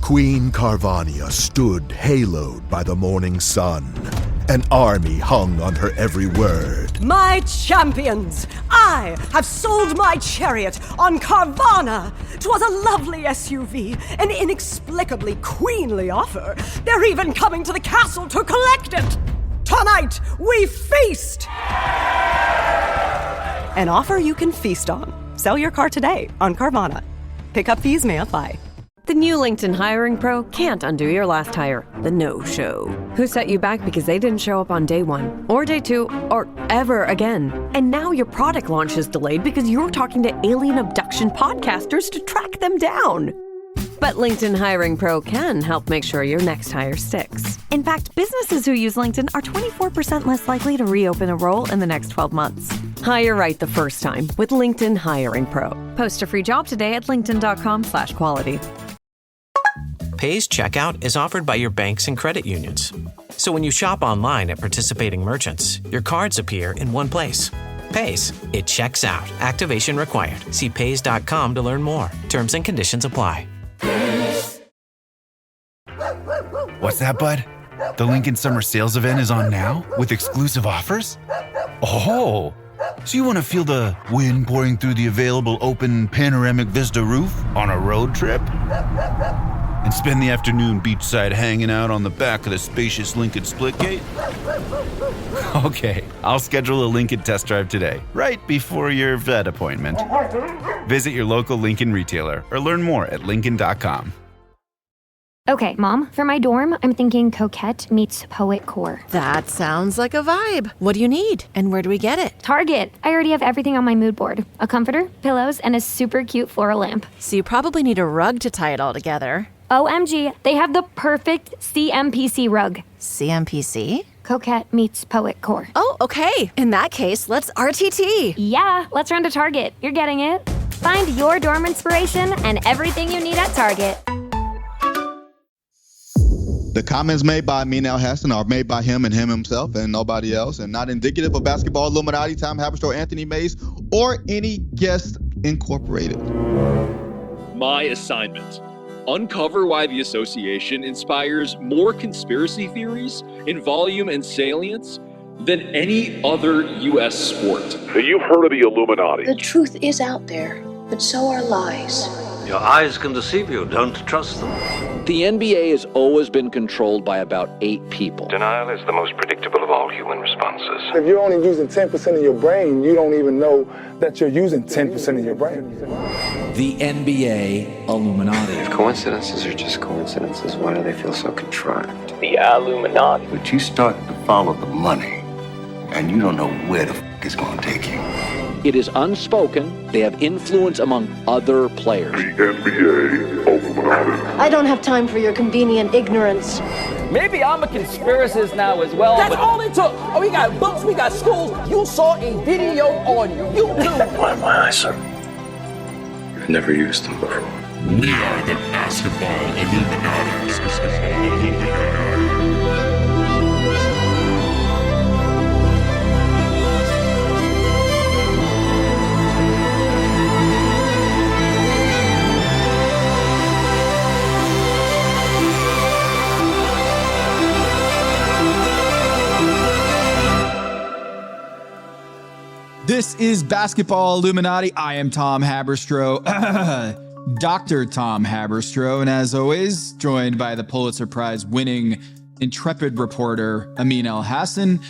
Queen Carvania stood haloed by the morning sun. An army hung on her every word. My champions, I have sold my chariot on Carvana. 'Twas a lovely SUV, an inexplicably queenly offer. They're even coming to the castle to collect it. Tonight, we feast! An offer you can feast on. Sell your car today on Carvana. Pickup fees may apply. The new LinkedIn Hiring Pro can't undo your last hire, the no-show. Who set you back because they didn't show up on day one, or day two, or ever again. And now your product launch is delayed because you're talking to alien abduction podcasters to track them down. But LinkedIn Hiring Pro can help make sure your next hire sticks. In fact, businesses who use LinkedIn are 24% less likely to reopen a role in the next 12 months. Hire right the first time with LinkedIn Hiring Pro. Post a free job today at linkedin.com/quality. Pay's checkout is offered by your banks and credit unions. So when you shop online at participating merchants, your cards appear in one place. Pay's. It checks out. Activation required. See Pays.com to learn more. Terms and conditions apply. What's that, bud? The Lincoln Summer Sales event is on now with exclusive offers? Oh, so you want to feel the wind pouring through the available open panoramic vista roof on a road trip? And spend the afternoon beachside hanging out on the back of the spacious Lincoln Splitgate? Okay, I'll schedule a Lincoln test drive today, right before your vet appointment. Visit your local Lincoln retailer or learn more at Lincoln.com. Okay, Mom, for my dorm, I'm thinking coquette meets poet core. That sounds like a vibe. What do you need? And where do we get it? Target. I already have everything on my mood board. A comforter, pillows, and a super cute floral lamp. So you probably need a rug to tie it all together. OMG, they have the perfect CMPC rug. CMPC? Coquette meets poet core. Oh, okay. In that case, let's RTT. Yeah, let's run to Target. You're getting it. Find your dorm inspiration and everything you need at Target. The comments made by Amin Elhassan are made by him and him himself and nobody else, and not indicative of Basketball Illuminati, Tom Haberstroh, Anthony Mays, or any guest incorporated. My assignment: uncover why the association inspires more conspiracy theories in volume and salience than any other U.S. sport. You've heard of the Illuminati. The truth is out there, but so are lies. Your eyes can deceive you. Don't trust them. The NBA has always been controlled by about 8 people. Denial is the most predictable of all human responses. If you're only using 10% of your brain, you don't even know that you're using 10% of your brain. The NBA Illuminati. If coincidences are just coincidences, why do they feel so contrived? The Illuminati. But you start to follow the money, and you don't know where the f*** it's going to take you. It is unspoken. They have influence among other players. The NBA Illuminati. I don't have time for your convenient ignorance. Maybe I'm a conspiracist now as well. That's all it took. Oh, we got books, we got schools. You saw a video on YouTube. My eyes, sir. You've never used them before. We are the Basketball Illuminati. This is Basketball Illuminati. I am Tom Haberstroh, Dr. Tom Haberstroh, and as always, joined by the Pulitzer Prize winning intrepid reporter Amin Elhassan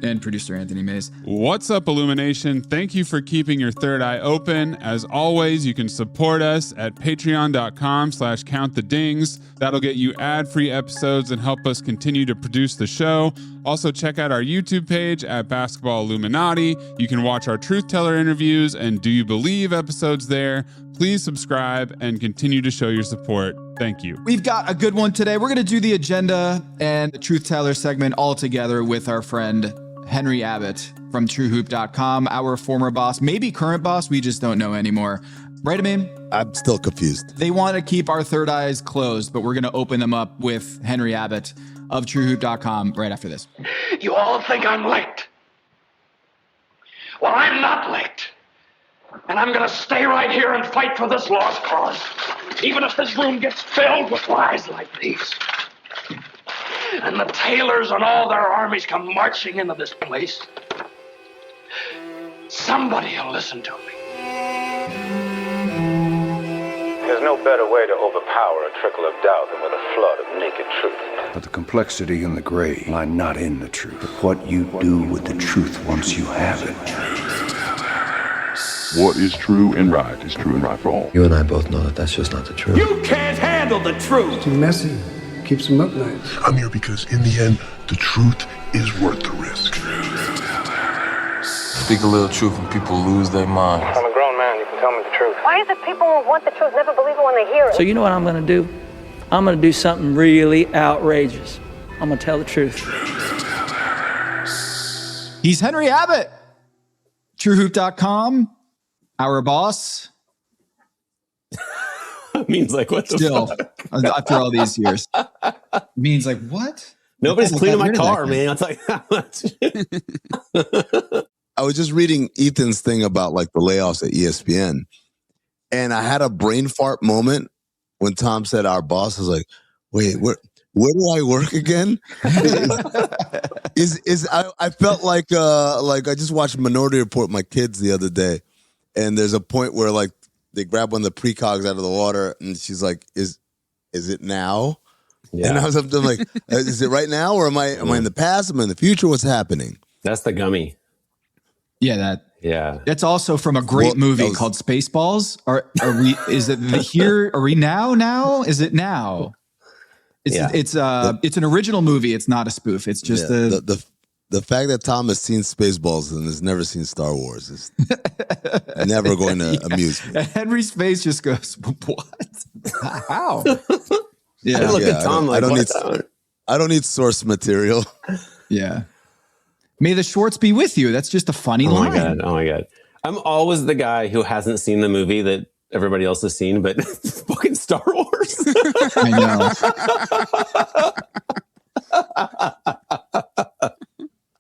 and producer Anthony Mays. What's up, Illumination? Thank you for keeping your third eye open. As always, you can support us at patreon.com/countthedings. That'll get you ad-free episodes and help us continue to produce the show. Also, check out our YouTube page at Basketball Illuminati. You can watch our Truth Teller interviews and Do You Believe episodes there. Please subscribe and continue to show your support. Thank you. We've got a good one today. We're going to do the agenda and the Truth Teller segment all together with our friend Henry Abbott from TrueHoop.com, our former boss, maybe current boss. We just don't know anymore. Right, Amin? I'm still confused. They want to keep our third eyes closed, but we're going to open them up with Henry Abbott of TrueHoop.com right after this. You all think I'm late. Well, I'm not late. And I'm gonna stay right here and fight for this lost cause. Even if this room gets filled with lies like these. And the Taylors and all their armies come marching into this place. Somebody will listen to me. There's no better way to overpower a trickle of doubt than with a flood of naked truth. But the complexity and the gray lie not in the truth, but what you do with the truth once you have it. What is true and right is true and right for all. You and I both know that that's just not the truth. You can't handle the truth! Too messy. Keeps them up nights. I'm here because in the end, the truth is worth the risk. Speak a little truth and people lose their minds. I'm a grown man, you can tell me the truth. Why is it people who want the truth never believe it when they hear it? So you know what I'm going to do? I'm going to do something really outrageous. I'm going to tell the truth. He's Henry Abbott. TrueHoop.com. Our boss. Means like what the Still, fuck? After all these years. Means like what? Nobody's cleaning my car, man. I'll tell you that much. I was just reading Ethan's thing about like the layoffs at ESPN, and I had a brain fart moment when Tom said our boss. I was like, wait, where do I work again? I felt like I just watched Minority Report with my kids the other day, and there's a point where like they grab one of the precogs out of the water, and she's like, "Is it now?" Yeah. And I was like, "Is it right now, or am I in the past? Am I in the future? What's happening?" That's the gummy. Yeah, Yeah. That's also from a great movie called Spaceballs. Are we? Is it here? Are we now? Now? Is it now? It's an original movie. It's not a spoof. It's just the fact that Tom has seen Spaceballs and has never seen Star Wars is never going to amuse me. And Henry's face just goes, "What? How?" Yeah, I look at Tom like, I don't need source material. Yeah. May the Schwartz be with you. That's just a funny line. Oh my god! I'm always the guy who hasn't seen the movie that everybody else has seen, but fucking Star Wars. I know.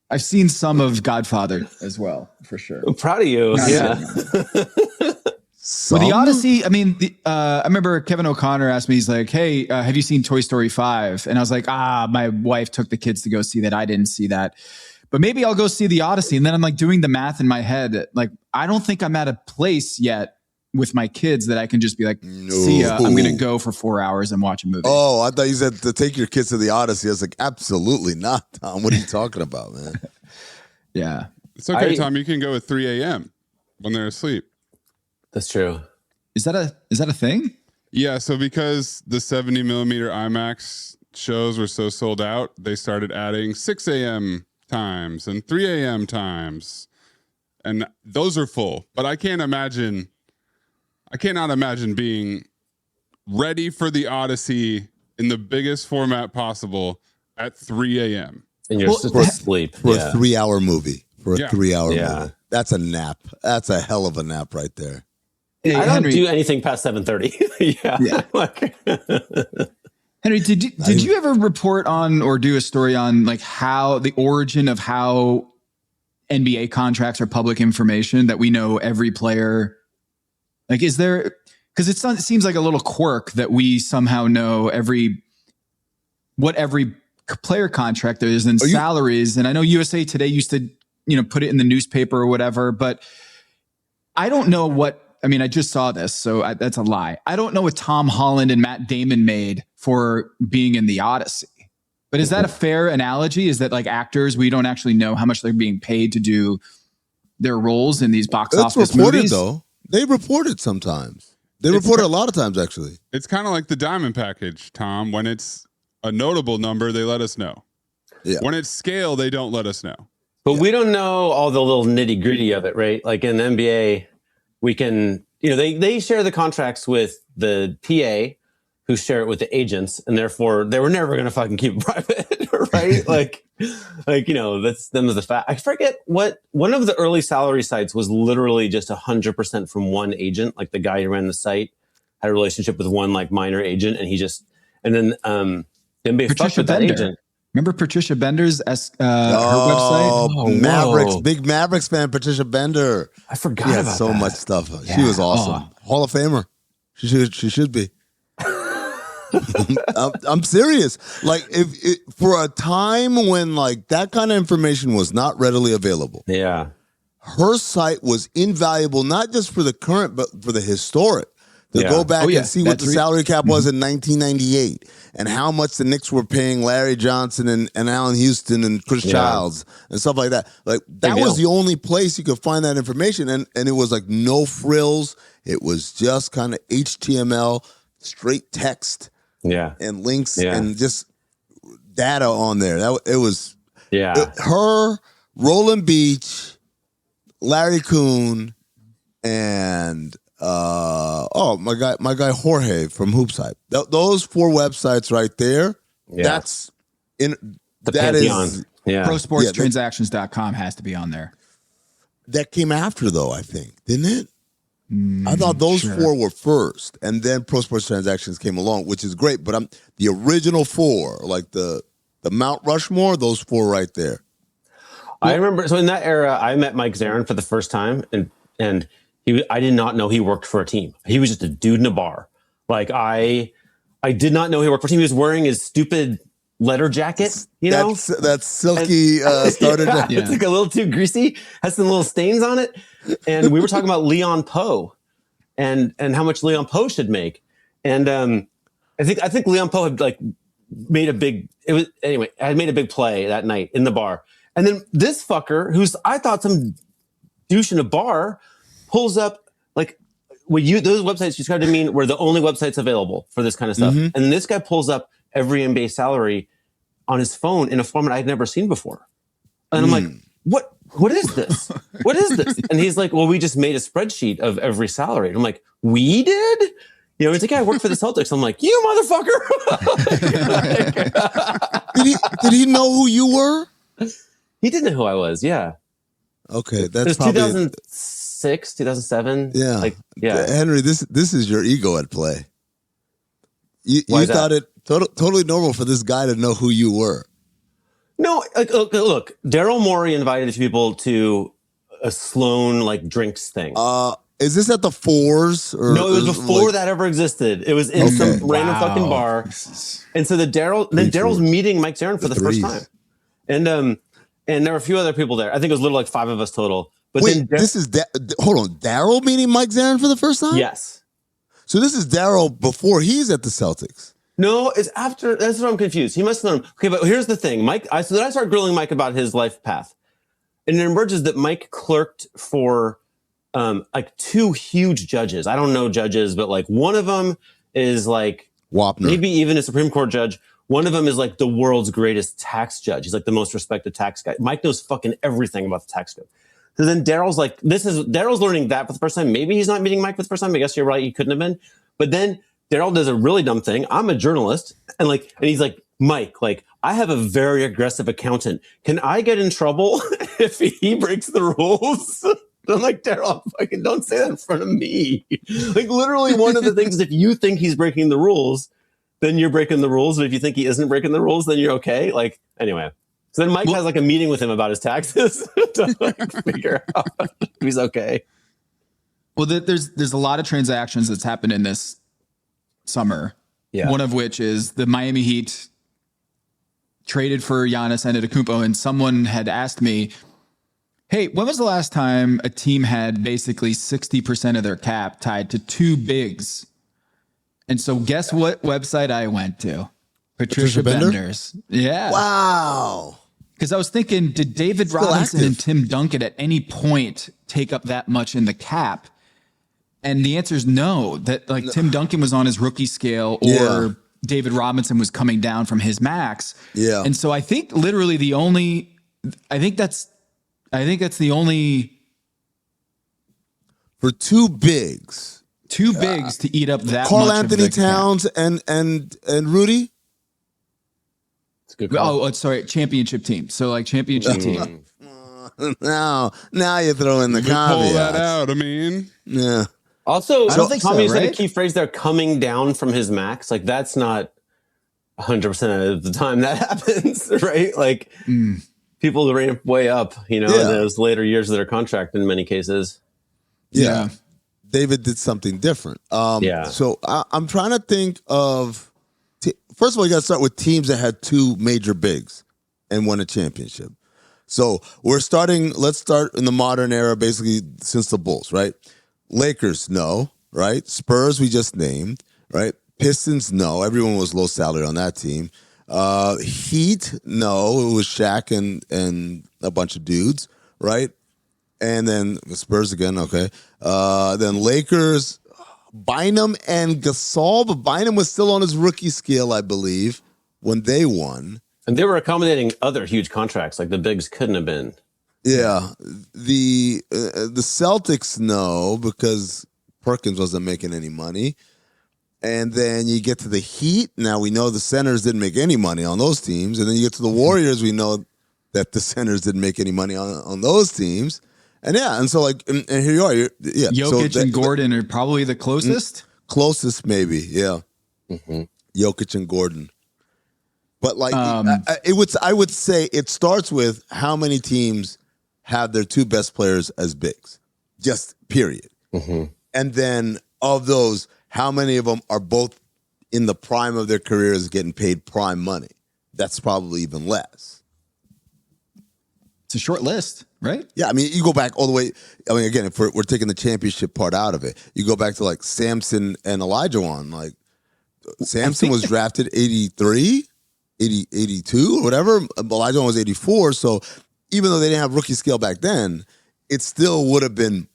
I've seen some of Godfather as well, for sure. I'm proud of you. Yeah. Well, the Odyssey, I mean, I remember Kevin O'Connor asked me, he's like, "Hey, have you seen Toy Story 5? And I was like, my wife took the kids to go see that. I didn't see that. But maybe I'll go see the Odyssey. And then I'm like doing the math in my head. Like, I don't think I'm at a place yet with my kids that I can just be like, see ya, I'm going to go for 4 hours and watch a movie. Oh, I thought you said to take your kids to the Odyssey. I was like, absolutely not, Tom. What are you talking about, man? Yeah. It's okay, Tom. You can go at 3 a.m. when they're asleep. That's true. Is that a thing? Yeah. So because the 70 millimeter IMAX shows were so sold out, they started adding 6 a.m. times and 3 a.m. times. And those are full. But I cannot imagine being ready for the Odyssey in the biggest format possible at 3 a.m. And you're still asleep. For a 3-hour movie. For a 3-hour Yeah. movie. That's a nap. That's a hell of a nap right there. Hey, I don't do anything past 7:30. Henry, did you ever report on or do a story on like how the origin of how NBA contracts are public information, that we know every player? Like, is there, because it seems like a little quirk that we somehow know what every player contract there is and salaries. And I know USA Today used to, put it in the newspaper or whatever, but I don't know I just saw this, so that's a lie. I don't know what Tom Holland and Matt Damon made for being in the Odyssey. But is that a fair analogy? Is that like actors, we don't actually know how much they're being paid to do their roles in these box office movies? Though. They report it sometimes. They report it a lot of times, actually. It's kind of like the Diamond package, Tom. When it's a notable number, they let us know. Yeah. When it's scale, they don't let us know. But we don't know all the little nitty gritty of it, right? Like in the NBA, we can, they share the contracts with the PA, who share it with the agents, and therefore they were never going to fucking keep it private, right? like, that's them as the fact. I forget what one of the early salary sites was literally just 100% from one agent. Like the guy who ran the site had a relationship with one like minor agent, and then NBA fucked with that agent. Remember Patricia Bender's her website? Mavericks, big Mavericks fan, Patricia Bender. I forgot she had about so that. much stuff. Yeah. She was awesome. Hall of Famer. She should be. I'm serious. Like if for a time when like that kind of information was not readily available. Yeah. Her site was invaluable, not just for the current, but for the historic. To go back and see what the salary cap was in 1998 and how much the Knicks were paying Larry Johnson and Allen Houston and Chris Childs and stuff like that. Like that was the only place you could find that information. And it was like no frills. It was just kind of HTML, straight text and links and just data on there. It was her, Roland Beach, Larry Kuhn, and my guy Jorge from Hoopsite. Those 4 websites right there. That's in the that pantheon. is ProSportsTransactions.com has to be on there. That came after though, I think, didn't it? I thought those 4 were first, and then Pro Sports Transactions came along, which is great. But the original 4, like the Mount Rushmore, those 4 right there. I remember. So in that era, I met Mike Zarin for the first time, and I did not know he worked for a team. He was just a dude in a bar. Like I did not know he worked for a team. He was wearing his stupid letter jacket, that silky starter jacket. It's like a little too greasy, has some little stains on it. And we were talking about Leon Poe and how much Leon Poe should make. And I think Leon Poe had like made had made a big play that night in the bar. And then this fucker, who's I thought some douche in a bar, pulls up like those websites you described to me were the only websites available for this kind of stuff. And then this guy pulls up every NBA salary on his phone in a format I'd never seen before. And I'm like, what is this? What is this? And he's like, well, we just made a spreadsheet of every salary. And I'm like, we did? You know, it's like, I work for the Celtics. I'm like, you motherfucker. Did he know who you were? He did know who I was. Yeah. Okay. That's it was probably 2006, 2007. Yeah. Like, yeah. Henry, this is your ego at play. You thought it totally normal for this guy to know who you were. No, look, Daryl Morey invited people to a Sloan like drinks thing. Is this at the Fours? Or no, it was before that ever existed. It was in some random fucking bar. And so Daryl's meeting Mike Zarin for the first time. And there were a few other people there. I think it was literally like 5 of us total. But wait, hold on. Daryl meeting Mike Zarin for the first time? Yes. So this is Daryl before he's at the Celtics. No, it's after. That's what I'm confused. He must have known. Okay, but here's the thing. So then I start grilling Mike about his life path. And it emerges that Mike clerked for like 2 huge judges. I don't know judges, but like one of them is like Wapner. Maybe even a Supreme Court judge. One of them is like the world's greatest tax judge. He's like the most respected tax guy. Mike knows fucking everything about the tax code. So then Daryl's like, Daryl's learning that for the first time. Maybe he's not meeting Mike for the first time. I guess you're right. He couldn't have been. But then Daryl does a really dumb thing. I'm a journalist. And he's like, Mike, like, I have a very aggressive accountant. Can I get in trouble if he breaks the rules? I'm like, Daryl, fucking don't say that in front of me. Like, literally one of the things is if you think he's breaking the rules, then you're breaking the rules. And if you think he isn't breaking the rules, then you're okay. Like, anyway. So then Mike has like a meeting with him about his taxes to like figure out if he's okay. Well, there's a lot of transactions that's happened in this summer. Yeah. One of which is the Miami Heat traded for Giannis Antetokounmpo, and someone had asked me, hey, when was the last time a team had basically 60% of their cap tied to 2 bigs? And so guess what website I went to? Patricia Bender's. Yeah. Wow. Because I was thinking, did David Robinson and Tim Duncan at any point take up that much in the cap? And the answer is no. That like Tim Duncan was on his rookie scale, or David Robinson was coming down from his max. Yeah. And so I think literally I think that's the only for 2 bigs. 2 bigs to eat up that Karl much Anthony of the Towns and Rudy. Good call. Oh, sorry, championship team. So like championship team. Now you throw in the caveats. Pull that out, I mean. Yeah. Also, I don't think Tommy so, said right? a key phrase there, coming down from his max. Like that's not 100% of the time that happens, right? Like people ramp way up, in those later years of their contract in many cases. Yeah. David did something different. So I'm trying to think of, first of all, you got to start with teams that had two major bigs and won a championship. So let's start in the modern era, basically since the Bulls, right? Lakers, no, right? Spurs, we just named, right? Pistons, no. Everyone was low salary on that team. Heat, no. It was Shaq and a bunch of dudes, right? And then the Spurs again, okay. Then Lakers, Bynum and Gasol, but Bynum was still on his rookie scale, I believe, when they won. And they were accommodating other huge contracts, like the bigs couldn't have been. Yeah. The Celtics, no, because Perkins wasn't making any money. And then you get to the Heat. Now we know the centers didn't make any money on those teams. And then you get to the Warriors. We know that the centers didn't make any money on those teams. And and so and here you are. Jokic and Gordon are probably the closest. Closest, maybe. Yeah. Mm-hmm. Jokic and Gordon. But I would say it starts with how many teams have their two best players as bigs, just period. Mm-hmm. And then of those, how many of them are both in the prime of their careers getting paid prime money? That's probably even less. It's a short list, right? Yeah, I mean, you go back all the way. I mean, again, if we're taking the championship part out of it, you go back to like Samson and Olajuwon. Like Samson was drafted 83, 82, or whatever. Olajuwon was 84. So even though they didn't have rookie scale back then, it still would have been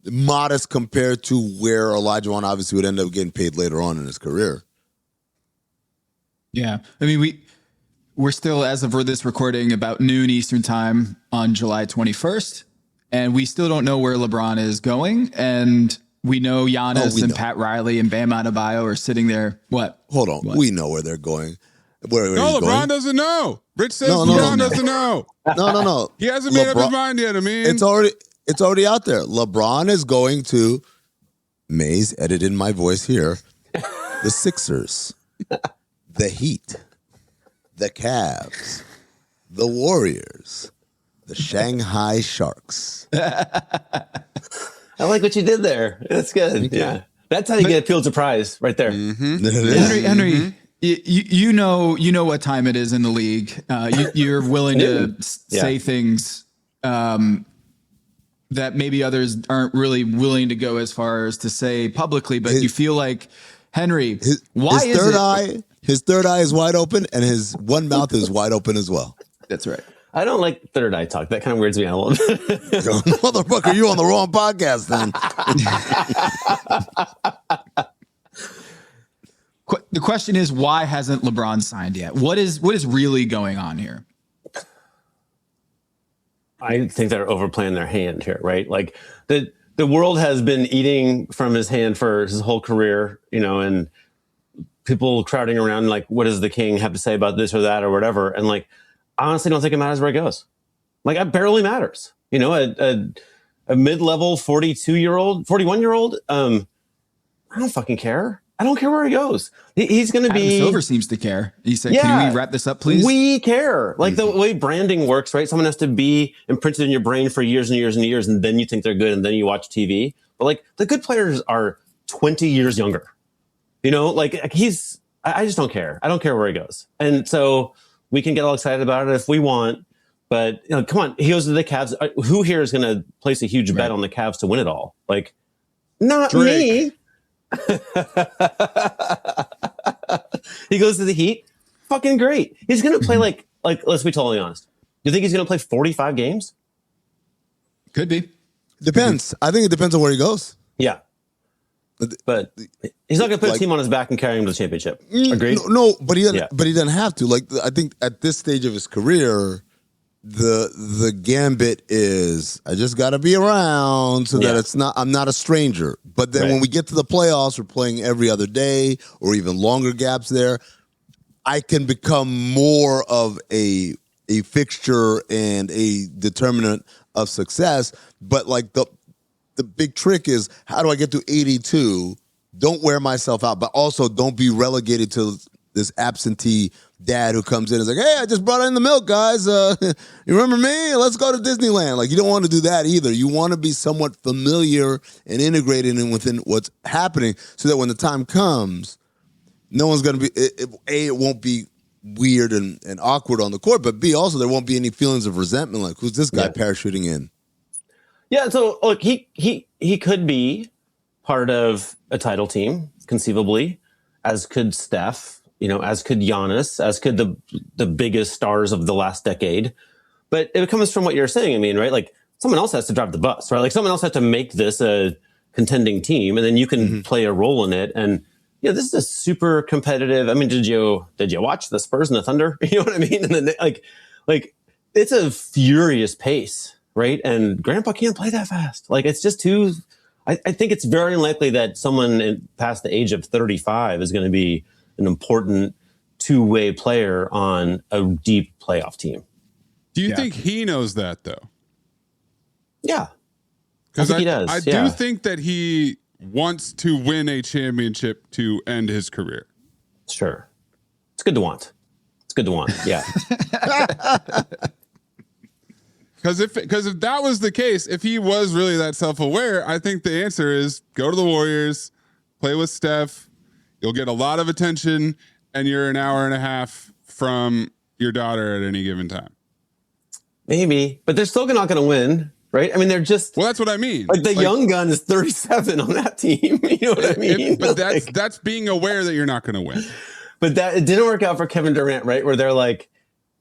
modest compared to where Olajuwon obviously would end up getting paid later on in his career. Yeah, I mean, we're still, as of this recording, about noon Eastern time on July 21st, and we still don't know where LeBron is going. And we know Giannis and Pat Riley and Bam Adebayo are sitting there. What? Hold on. What? We know where they're going. Where LeBron going. Doesn't know. Rich says LeBron doesn't know. No. He hasn't made up his mind yet, Amin. It's already out there. LeBron is going to, Maze edited my voice here, the Sixers, the Heat, the Cavs, the Warriors, the Shanghai Sharks. I like what you did there. That's good. Yeah. That's how you get a Pulitzer Prize right there. Mm-hmm. Henry, you know what time it is in the league. You're willing to say things that maybe others aren't really willing to go as far as to say publicly, but you feel like, Henry, his third eye is wide open and his one mouth is wide open as well. That's right. I don't like third eye talk. That kind of weirds me out a little bit. Motherfucker, you on the wrong podcast then. The question is, why hasn't LeBron signed yet? What is really going on here? I think they're overplaying their hand here, right? Like the world has been eating from his hand for his whole career, and people crowding around like, what does the king have to say about this or that or whatever? And like, I honestly don't think it matters where it goes. Like, it barely matters. A mid-level 41-year-old, I don't fucking care. I don't care where he goes. He's going to be... Adam Silver seems to care. He said, can we wrap this up, please? We care. Like the way branding works, right? Someone has to be imprinted in your brain for years and years and years, and then you think they're good, and then you watch TV. But like, the good players are 20 years younger. I just don't care. I don't care where he goes. And so we can get all excited about it if we want. But, come on. He goes to the Cavs. Who here is going to place a huge bet on the Cavs to win it all? Like, not Drake. Me. He goes to the Heat. Fucking great. He's going to play like let's be totally honest. Do you think he's going to play 45 games? Could be. Depends. I think it depends on where he goes. Yeah. But he's not going to put a team on his back and carry him to the championship. Agreed? No, but he doesn't have to. Like, I think at this stage of his career, the gambit is, I just got to be around so that I'm not a stranger. But then when we get to the playoffs, we're playing every other day or even longer gaps there. I can become more of a fixture and a determinant of success. But like the big trick is, how do I get to 82? Don't wear myself out, but also don't be relegated to this absentee dad who comes in and is like, hey, I just brought in the milk, guys. You remember me? Let's go to Disneyland. Like, you don't want to do that either. You want to be somewhat familiar and integrated in within what's happening so that when the time comes, no one's going to be, it won't be weird and awkward on the court, but B, also there won't be any feelings of resentment. Like, who's this guy parachuting in? Yeah, so look, he could be part of a title team, conceivably, as could Steph, as could Giannis, as could the biggest stars of the last decade. But it comes from what you're saying, I mean, right? Like, someone else has to drive the bus, right? Like, someone else has to make this a contending team, and then you can play a role in it. And this is a super competitive. I mean, did you watch the Spurs and the Thunder? You know what I mean? And then like it's a furious pace, right? And Grandpa can't play that fast. Like, it's just too. I think it's very unlikely that someone past the age of 35 is going to be an important two-way player on a deep playoff team. Do you think he knows that though? Yeah, because he does. I do think that he wants to win a championship to end his career. Sure. It's good to want. Yeah. Because if that was the case, if he was really that self-aware, I think the answer is go to the Warriors, play with Steph. You'll get a lot of attention, and you're an hour and a half from your daughter at any given time. Maybe, but they're still not going to win. Right? I mean, they're just... Well, that's what I mean. Like, the young gun is 37 on that team. You know what I mean? But that's being aware that you're not going to win. But it didn't work out for Kevin Durant, right? Where they're like,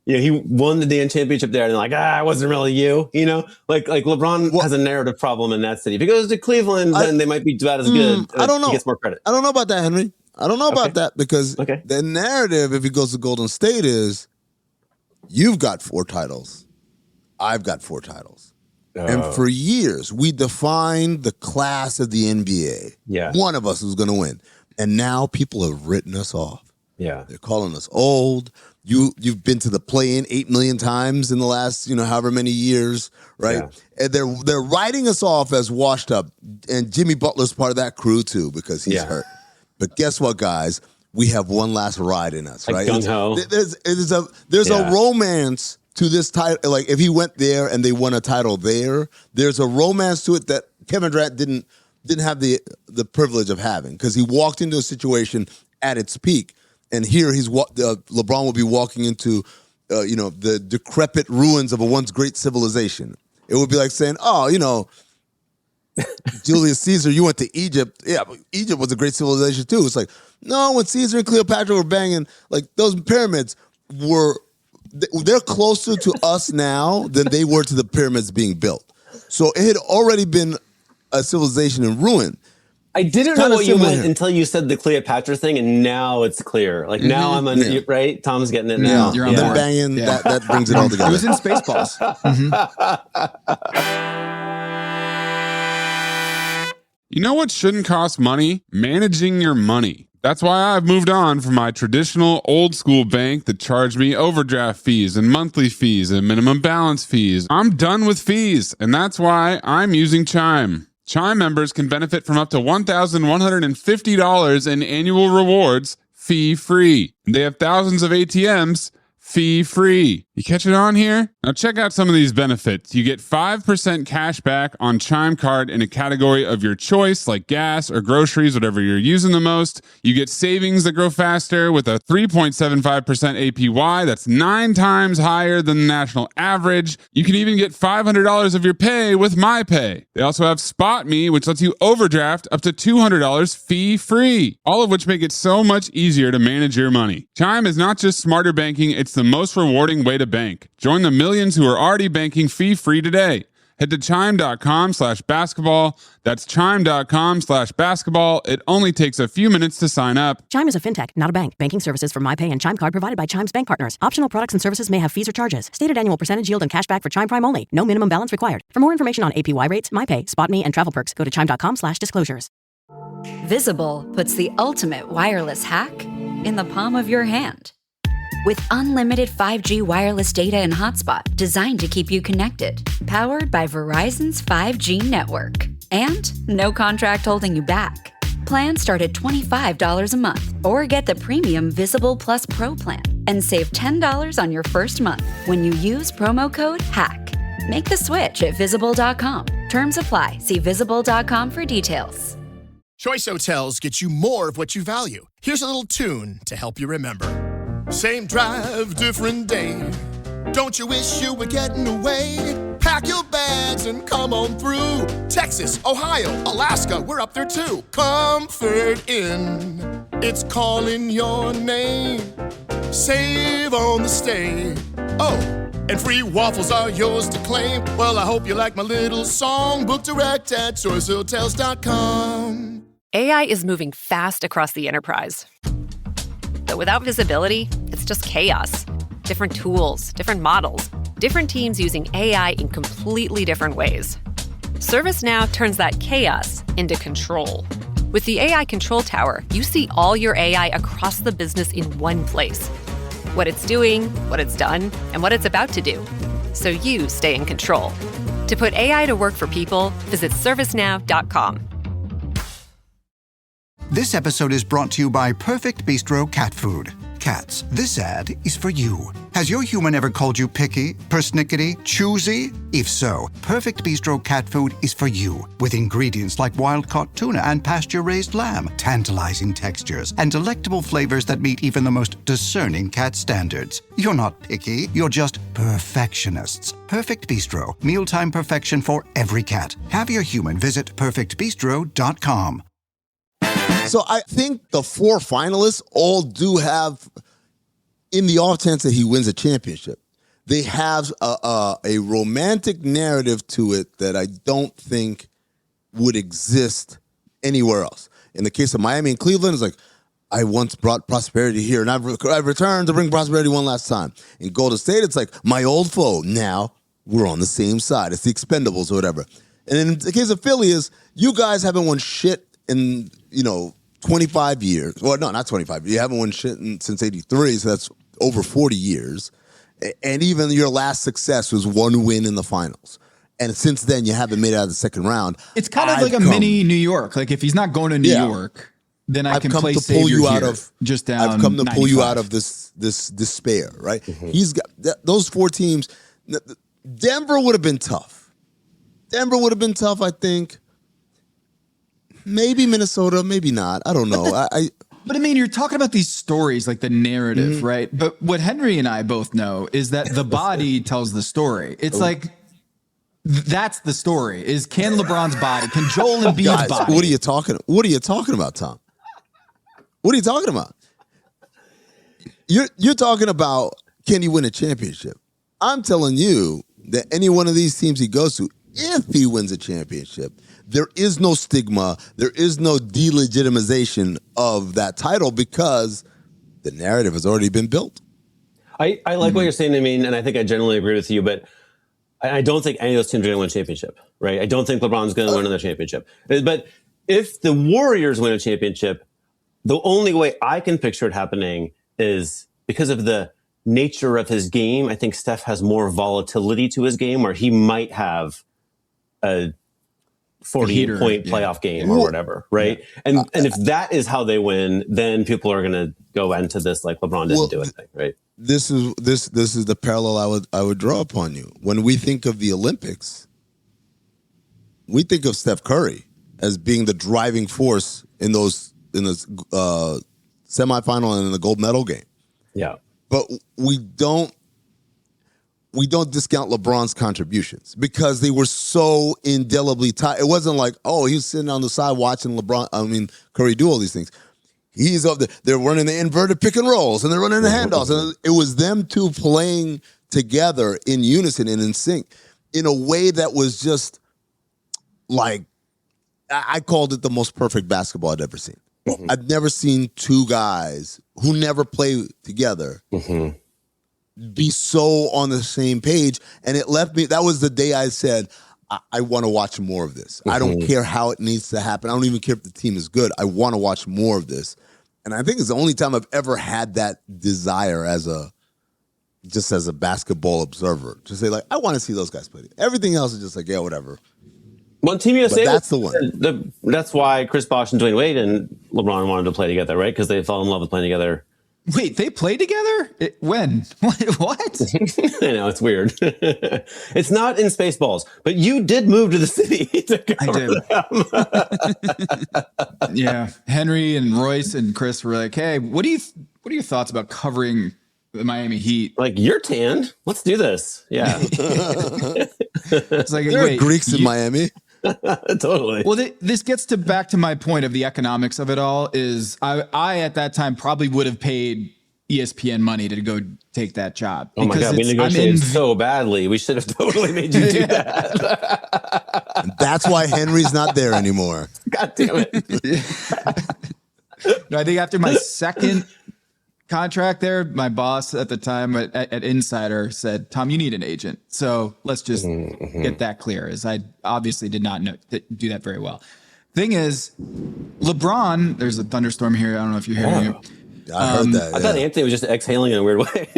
he won the damn championship there, and they're like, it wasn't really you. Like LeBron has a narrative problem in that city. If he goes to Cleveland, then they might be about as good. I don't know. He gets more credit. I don't know about that, Henry. I don't know about that because the narrative, if he goes to Golden State, is you've got 4 titles. I've got 4 titles. And for years, we defined the class of the NBA. Yeah. One of us was going to win. And now people have written us off. Yeah. They're calling us old. You've been to the play-in 8 million times in the last, however many years, right? Yeah. And they're writing us off as washed up. And Jimmy Butler's part of that crew, too, because he's hurt. But guess what, guys? We have one last ride in us, right? Gung-ho. There's a romance to this title. Like, if he went there and they won a title there's a romance to it that Kevin Durant didn't have the privilege of having, because he walked into a situation at its peak, and here LeBron will be walking into the decrepit ruins of a once great civilization. It would be like saying, Julius Caesar, you went to Egypt. Yeah, but Egypt was a great civilization too. It's like, no, when Caesar and Cleopatra were banging, like, those pyramids they're closer to us now than they were to the pyramids being built. So it had already been a civilization in ruin. I didn't know what you meant until you said the Cleopatra thing, and now it's clear. Like, now I'm on, right? Tom's getting it now. You're on the banging. Yeah. That brings it all together. It was in Spaceballs. You know what shouldn't cost money? Managing your money. That's why I've moved on from my traditional old school bank that charged me overdraft fees and monthly fees and minimum balance fees. I'm done with fees, and that's why I'm using Chime. Chime members can benefit from up to $1,150 in annual rewards fee-free. They have thousands of ATMs fee-free. You catch it on here? Now check out some of these benefits. You get 5% cash back on Chime Card in a category of your choice, like gas or groceries, whatever you're using the most. You get savings that grow faster with a 3.75% APY. That's 9 times higher than the national average. You can even get $500 of your pay with MyPay. They also have Spot Me, which lets you overdraft up to $200 fee-free. All of which make it so much easier to manage your money. Chime is not just smarter banking, it's the most rewarding way to bank. Join the millions who are already banking fee-free today. Head to chime.com/basketball. That's chime.com/basketball. It only takes a few minutes to sign up. Chime is a fintech, not a bank. Banking services from MyPay and Chime Card provided by Chime's bank partners. Optional products and services may have fees or charges. Stated annual percentage yield and cashback for Chime Prime only. No minimum balance required. For more information on APY rates, MyPay, SpotMe, and travel perks, go to chime.com/disclosures. Visible puts the ultimate wireless hack in the palm of your hand. With unlimited 5G wireless data and hotspot designed to keep you connected, powered by Verizon's 5G network. And no contract holding you back. Plans start at $25 a month. Or get the premium Visible Plus Pro plan and save $10 on your first month when you use promo code HACK. Make the switch at Visible.com. Terms apply. See Visible.com for details. Choice Hotels get you more of what you value. Here's a little tune to help you remember. Same drive, different day. Don't you wish you were getting away? Pack your bags and come on through. Texas, Ohio, Alaska, we're up there too. Comfort Inn, it's calling your name. Save on the stay. Oh, and free waffles are yours to claim. Well, I hope you like my little song. Book direct at choicehotels.com. AI is moving fast across the enterprise. But without visibility, it's just chaos. Different tools, different models, different teams using AI in completely different ways. ServiceNow turns that chaos into control. With the AI Control Tower, you see all your AI across the business in one place. What it's doing, what it's done, and what it's about to do. So you stay in control. To put AI to work for people, visit servicenow.com. This episode is brought to you by Perfect Bistro Cat Food. Cats, this ad is for you. Has your human ever called you picky, persnickety, choosy? If so, Perfect Bistro Cat Food is for you. With ingredients like wild-caught tuna and pasture-raised lamb, tantalizing textures, and delectable flavors that meet even the most discerning cat standards. You're not picky, you're just perfectionists. Perfect Bistro, mealtime perfection for every cat. Have your human visit perfectbistro.com. So I think the four finalists all do have, in the off chance that he wins a championship, they have a romantic narrative to it that I don't think would exist anywhere else. In the case of Miami and Cleveland, it's like, I once brought prosperity here, and I've returned to bring prosperity one last time. In Golden State, it's like, my old foe, now we're on the same side. It's the Expendables or whatever. And in the case of Philly is, you guys haven't won shit in, 25 years. Well, no, not 25. You haven't won shit since 83, so that's over 40 years. And even your last success was one win in the finals. And since then, you haven't made it out of the second round. It's kind of like a mini New York. Like, if he's not going to New York, then I can play savior here, just down I've come to 95. pull you out of this despair, right? Mm-hmm. He's got those four teams. Denver would have been tough. I think. Maybe Minnesota, maybe not. I don't know. But I mean, you're talking about these stories, like the narrative, right? But what Henry and I both know is that the body tells the story. It's like, that's the story, is can LeBron's body, can Joel Embiid's body. What are you talking about, Tom? What are you talking about? You're talking about, can he win a championship? I'm telling you that any one of these teams he goes to, if he wins a championship, there is no stigma, there is no delegitimization of that title because the narrative has already been built. I like what you're saying, Amin, and I think I generally agree with you, but I don't think any of those teams are going to win a championship, right? I don't think LeBron's going to win another championship. But if the Warriors win a championship, the only way I can picture it happening is because of the nature of his game. I think Steph has more volatility to his game where he might have a 48-point playoff game or whatever, right? Yeah. And if that is how they win, then people are going to go into this like LeBron didn't do it thing, right? This is the parallel I would draw upon you. When we think of the Olympics, we think of Steph Curry as being the driving force in this semifinal and in the gold medal game. Yeah, but we don't discount LeBron's contributions because they were so indelibly tied. It wasn't like, oh, he was sitting on the side watching Curry do all these things. He's up there. They're running the inverted pick and rolls and they're running the handoffs. And it was them two playing together in unison and in sync in a way that was just like, I called it the most perfect basketball I'd ever seen. Mm-hmm. I've never seen two guys who never play together be so on the same page. And it left me, that was the day I said, I want to watch more of this. I don't care how it needs to happen. I don't even care if the team is good. I want to watch more of this. And I think it's the only time I've ever had that desire as a basketball observer to say, like, I want to see those guys play. Everything else is just like, yeah, whatever. Well, Team USA, that's the one. That's why Chris Bosh and Dwayne Wade and LeBron wanted to play together, right? Because they fell in love with playing together. Wait, they played together? When? What? I know, it's weird. It's not in Spaceballs, but you did move to the city to cover them. Yeah. Henry and Royce and Chris were like, hey, what are your thoughts about covering the Miami Heat? Like, you're tanned. Let's do this. Yeah. It's like, there are Greeks in Miami. Totally. Well, this gets back to my point of the economics of it all. Is I at that time probably would have paid ESPN money to go take that job. Oh my God, we negotiated so badly. We should have totally made you do that. That's why Henry's not there anymore. God damn it. No, I think after my second contract there, my boss at the time at Insider said, Tom, you need an agent. So let's just get that clear, as I obviously did not do that very well. Thing is, LeBron, there's a thunderstorm here. I don't know if you're hearing it. I heard that. I thought Anthony was just exhaling in a weird way.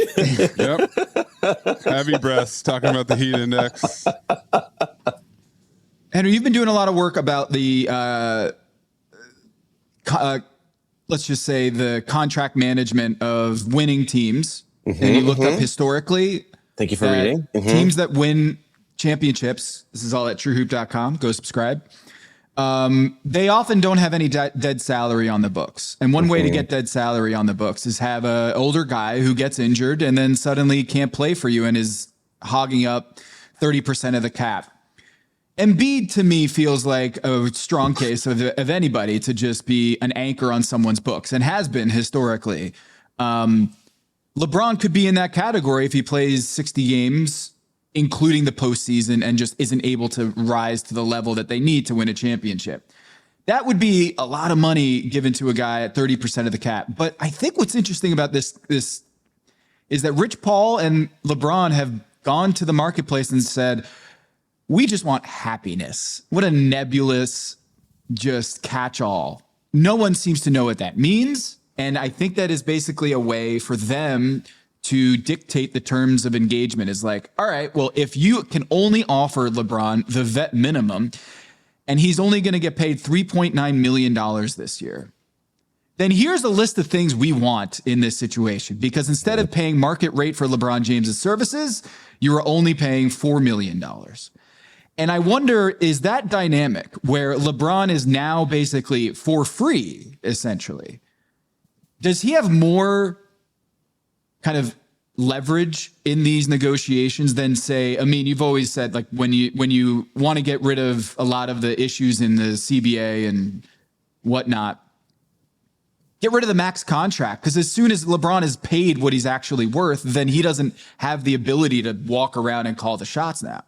Yep. Heavy breaths, talking about the heat index. Henry, you've been doing a lot of work about the let's just say the contract management of winning teams. And you looked up historically. Thank you for reading. Teams that win championships. This is all at truehoop.com. Go subscribe. They often don't have any dead salary on the books. And one way to get dead salary on the books is have an older guy who gets injured and then suddenly can't play for you and is hogging up 30% of the cap. Embiid, to me, feels like a strong case of anybody to just be an anchor on someone's books, and has been historically. LeBron could be in that category if he plays 60 games, including the postseason, and just isn't able to rise to the level that they need to win a championship. That would be a lot of money given to a guy at 30% of the cap. But I think what's interesting about this is that Rich Paul and LeBron have gone to the marketplace and said, we just want happiness. What a nebulous, just catch-all. No one seems to know what that means. And I think that is basically a way for them to dictate the terms of engagement. Is like, all right, well, if you can only offer LeBron the vet minimum, and he's only going to get paid $3.9 million this year, then here's a list of things we want in this situation. Because instead of paying market rate for LeBron James's services, you are only paying $4 million. And I wonder, is that dynamic where LeBron is now basically for free, essentially? Does he have more kind of leverage in these negotiations than, say, Amin, you've always said, like, when you want to get rid of a lot of the issues in the CBA and whatnot, get rid of the max contract, because as soon as LeBron is paid what he's actually worth, then he doesn't have the ability to walk around and call the shots now.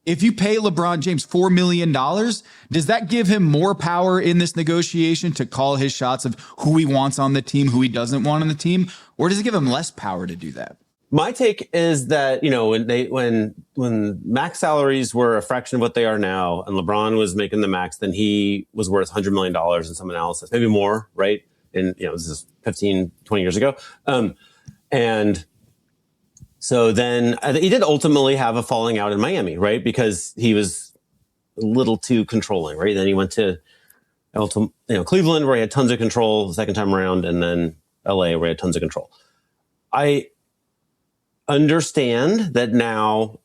If you pay LeBron James $4 million, does that give him more power in this negotiation to call his shots of who he wants on the team, who he doesn't want on the team? Or does it give him less power to do that? My take is that, when max salaries were a fraction of what they are now, and LeBron was making the max, then he was worth $100 million in some analysis, maybe more, right? And, this is 15, 20 years ago. And so then he did ultimately have a falling out in Miami, right? Because he was a little too controlling, right? Then he went to Cleveland, where he had tons of control the second time around, and then LA, where he had tons of control. I understand that now,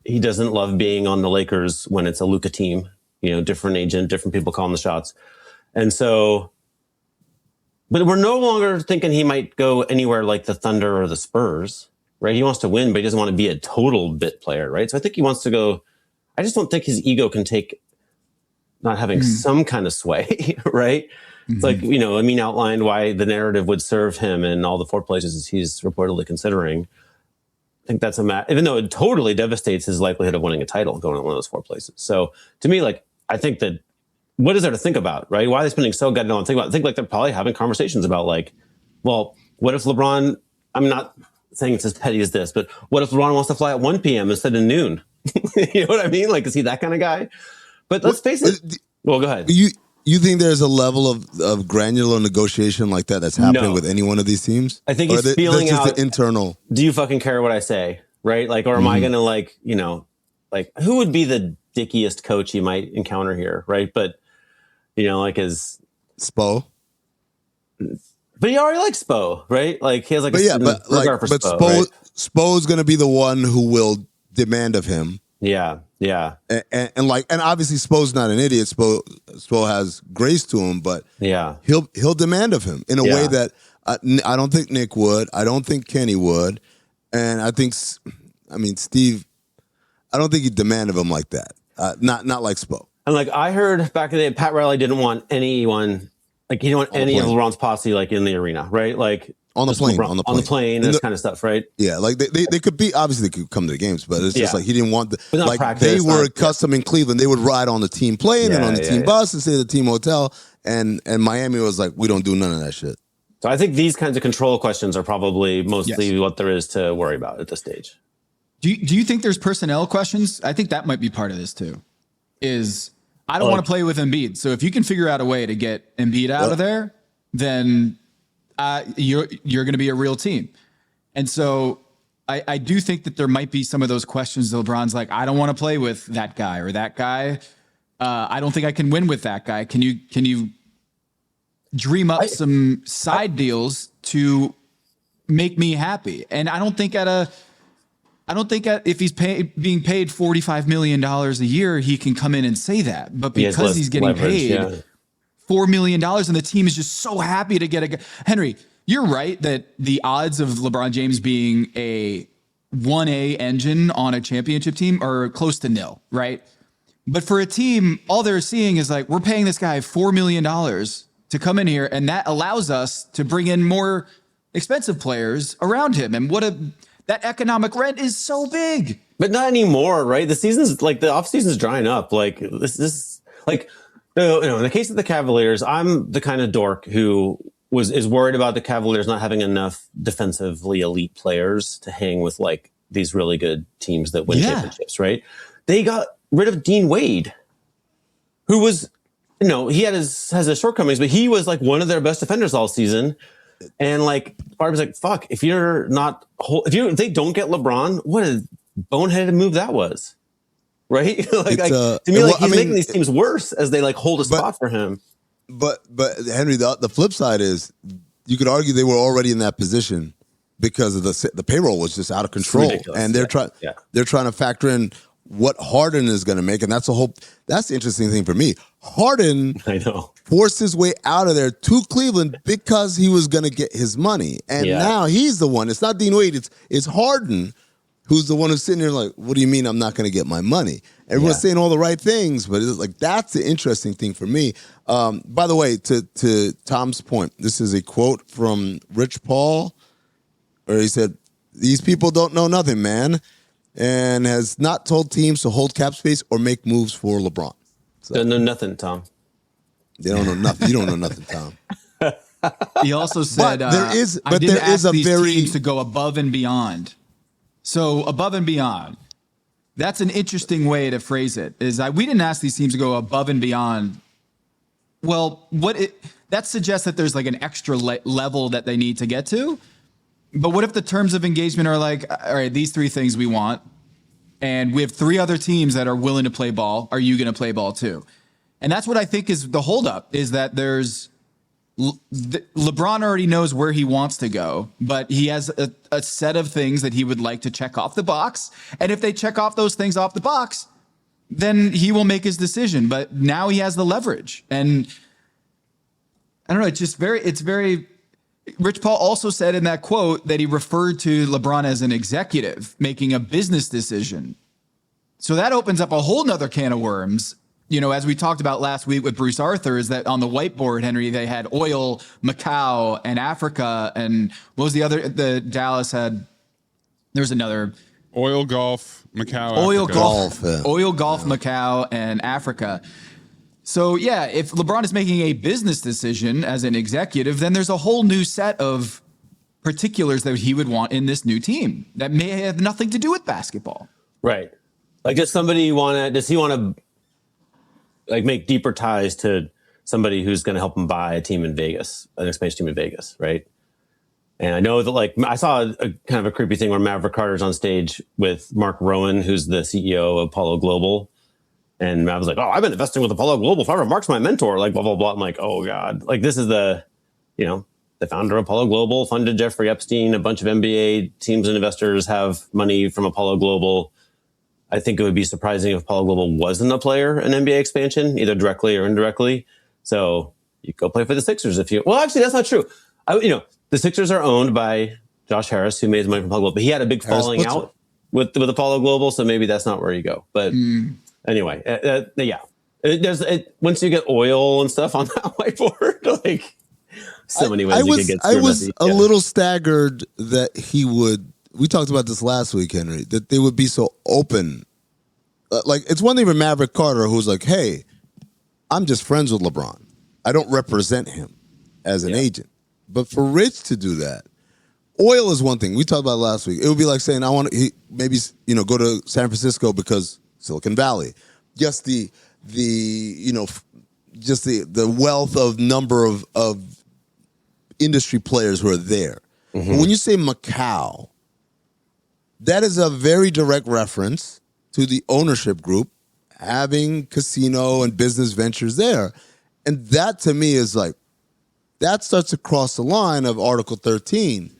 he doesn't love being on the Lakers when it's a Luka team, different agent, different people calling the shots. And so, but we're no longer thinking he might go anywhere like the Thunder or the Spurs, right? He wants to win, but he doesn't want to be a total bit player, right? So I think he wants to go. I just don't think his ego can take not having some kind of sway, right? It's like, Amin outlined why the narrative would serve him in all the 4 places he's reportedly considering. I think that's even though it totally devastates his likelihood of winning a title going to one of those 4 places. So to me, I think that, what is there to think about, right? Why are they spending so goddamn long to think about? I think they're probably having conversations about well, what if LeBron, I'm not saying it's as petty as this, but what if LeBron wants to fly at 1 p.m. instead of noon? You know what I mean? Is he that kind of guy? But let's face it. Well, go ahead. You think there's a level of granular negotiation like that's happening with any one of these teams? I think he's feeling out the internal. Do you fucking care what I say? Right? Or am I going to who would be the stickiest coach you might encounter here, right? But like his Spo. But he already likes Spo, right? Like he has like Spo's going to be the one who will demand of him. Yeah. And obviously Spo's not an idiot. Spo has grace to him, but he'll demand of him in a way that I don't think Nick would. I don't think Kenny would, and Steve. I don't think he'd demand of him like that. Not like Spo. And like I heard back in the day, Pat Riley didn't want anyone. Like he didn't want any of LeBron's posse like in the arena, right? Like on the plane, this kind of stuff, right? Yeah, like they could be obviously they could come to the games, but it's just like he didn't want like practice, they were accustomed in Cleveland. They would ride on the team plane and on the team bus and stay at the team hotel, and Miami was like, we don't do none of that shit. So I think these kinds of control questions are probably mostly what there is to worry about at this stage. Do you think there's personnel questions? I think that might be part of this too. I don't want to play with Embiid. So if you can figure out a way to get Embiid out of there, then you're going to be a real team. And so I do think that there might be some of those questions. LeBron's like, I don't want to play with that guy or that guy. I don't think I can win with that guy. Can you dream up some side deals to make me happy? And I don't think if he's being paid $45 million a year, he can come in and say that. But because he's getting paid $4 million and the team is just so happy to get a guy. Henry, you're right that the odds of LeBron James being a 1A engine on a championship team are close to nil, right? But for a team, all they're seeing is like, we're paying this guy $4 million to come in here, and that allows us to bring in more expensive players around him. And that economic rent is so big. But not anymore, right? The season's like the off season's drying up. Like this like in the case of the Cavaliers, I'm the kind of dork who is worried about the Cavaliers not having enough defensively elite players to hang with like these really good teams that win championships, right? They got rid of Dean Wade, who was, he has his shortcomings, but he was like one of their best defenders all season. And like, Barb's like, fuck, if they don't get LeBron, what a boneheaded move that was. Right? To me, he's making these teams worse as they like hold a spot for him. But Henry, the flip side is you could argue they were already in that position because of the payroll was just out of control. And they're trying to factor in what Harden is going to make. And that's the interesting thing for me. Harden forced his way out of there to Cleveland because he was going to get his money. And now he's the one. It's not Dean Wade. It's Harden who's the one who's sitting there like, what do you mean I'm not going to get my money? Everyone's saying all the right things, but it's like that's the interesting thing for me. By the way, to Tom's point, this is a quote from Rich Paul, where he said, "These people don't know nothing, man," and has not told teams to hold cap space or make moves for LeBron. So, don't know nothing, Tom. They don't know nothing. You don't know nothing, Tom. He also said, there is a very teams to go above and beyond. So above and beyond, that's an interesting way to phrase it. We didn't ask these teams to go above and beyond. Well, that suggests that there's like an extra level that they need to get to. But what if the terms of engagement are like, all right, these three things we want, and we have three other teams that are willing to play ball. Are you going to play ball too? And that's what I think is the holdup, is that there's LeBron already knows where he wants to go, but he has a set of things that he would like to check off the box. And if they check off those things off the box, then he will make his decision. But now he has the leverage. And I don't know, it's very, Rich Paul also said in that quote that he referred to LeBron as an executive making a business decision. So that opens up a whole nother can of worms. As we talked about last week with Bruce Arthur, is that on the whiteboard, Henry, they had oil, Macau, and Africa. And what was the other? The Dallas had, there's another. Oil, golf, Macau, Oil, Africa. Golf, Macau, and Africa. So, if LeBron is making a business decision as an executive, then there's a whole new set of particulars that he would want in this new team that may have nothing to do with basketball. Right. Like, does he want to like make deeper ties to somebody who's going to help him buy a team in Vegas, an expansion team in Vegas, right? And I know that, like, I saw a kind of a creepy thing where Maverick Carter's on stage with Mark Rowan, who's the CEO of Apollo Global. And I was like, oh, I've been investing with Apollo Global forever. Mark's my mentor, like blah, blah, blah. I'm like, oh God, like this is the founder of Apollo Global funded Jeffrey Epstein. A bunch of NBA teams and investors have money from Apollo Global. I think it would be surprising if Apollo Global wasn't a player in NBA expansion, either directly or indirectly. So you go play for the Sixers well, actually, that's not true. The Sixers are owned by Josh Harris, who made his money from Apollo Global, but he had a big falling out with Apollo Global. So maybe that's not where you go. But anyway, yeah, once you get oil and stuff on that whiteboard, like so many ways you could get. I was a little staggered that he would. We talked about this last week, Henry, that they would be so open. Like, it's one thing for Maverick Carter, who's like, hey, I'm just friends with LeBron. I don't represent him as an agent. But for Rich to do that, oil is one thing. We talked about it last week. It would be like saying, I want to maybe go to San Francisco because Silicon Valley. Just the wealth of number of industry players who are there. Mm-hmm. But when you say Macau, that is a very direct reference to the ownership group having casino and business ventures there. And that to me is like, that starts to cross the line of Article 13,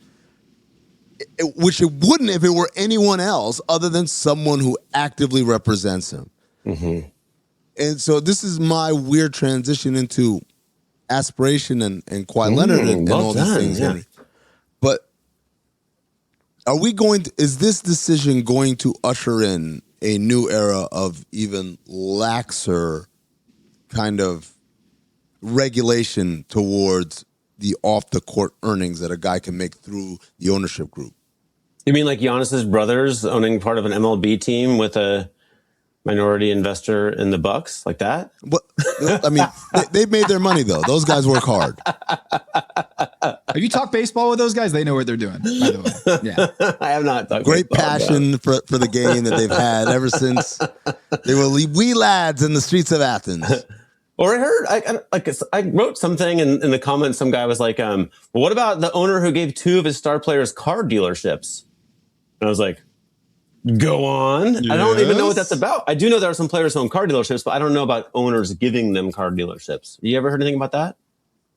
which it wouldn't if it were anyone else other than someone who actively represents him. Mm-hmm. And so this is my weird transition into aspiration and Kawhi Leonard and all these things, Henry. But is this decision going to usher in a new era of even laxer kind of regulation towards the off-the-court earnings that a guy can make through the ownership group? You mean like Giannis's brothers owning part of an MLB team with a minority investor in the Bucks, like that? But I mean, they've made their money though. Those guys work hard. Have you talked baseball with those guys? They know what they're doing, by the way. Yeah, I have not talked. Great passion for the game that they've had ever since they were wee lads in the streets of Athens. Or I heard, I wrote something in the comments. Some guy was like, well, what about the owner who gave 2 of his star players car dealerships? And I was like, go on. Yes. I don't even know what that's about. I do know there are some players who own car dealerships, but I don't know about owners giving them car dealerships. You ever heard anything about that?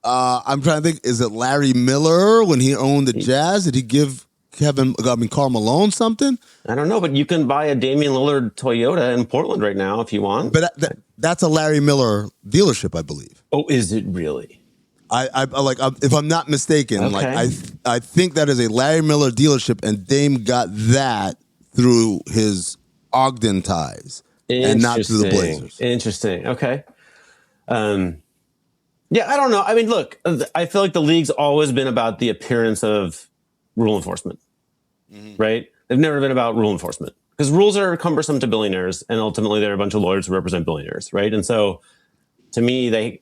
I'm trying to think. Is it Larry Miller when he owned the Jazz? Did he give Karl Malone something? I don't know, but you can buy a Damian Lillard Toyota in Portland right now if you want. But that's a Larry Miller dealership, I believe. Oh, is it really? If I'm not mistaken, okay. I think that is a Larry Miller dealership, and Dame got that through his Ogden ties and not through the Blazers. Interesting. Okay. Yeah, I don't know. I mean, look, I feel like the league's always been about the appearance of rule enforcement, right? They've never been about rule enforcement because rules are cumbersome to billionaires, and ultimately they're a bunch of lawyers who represent billionaires, right? And so, to me,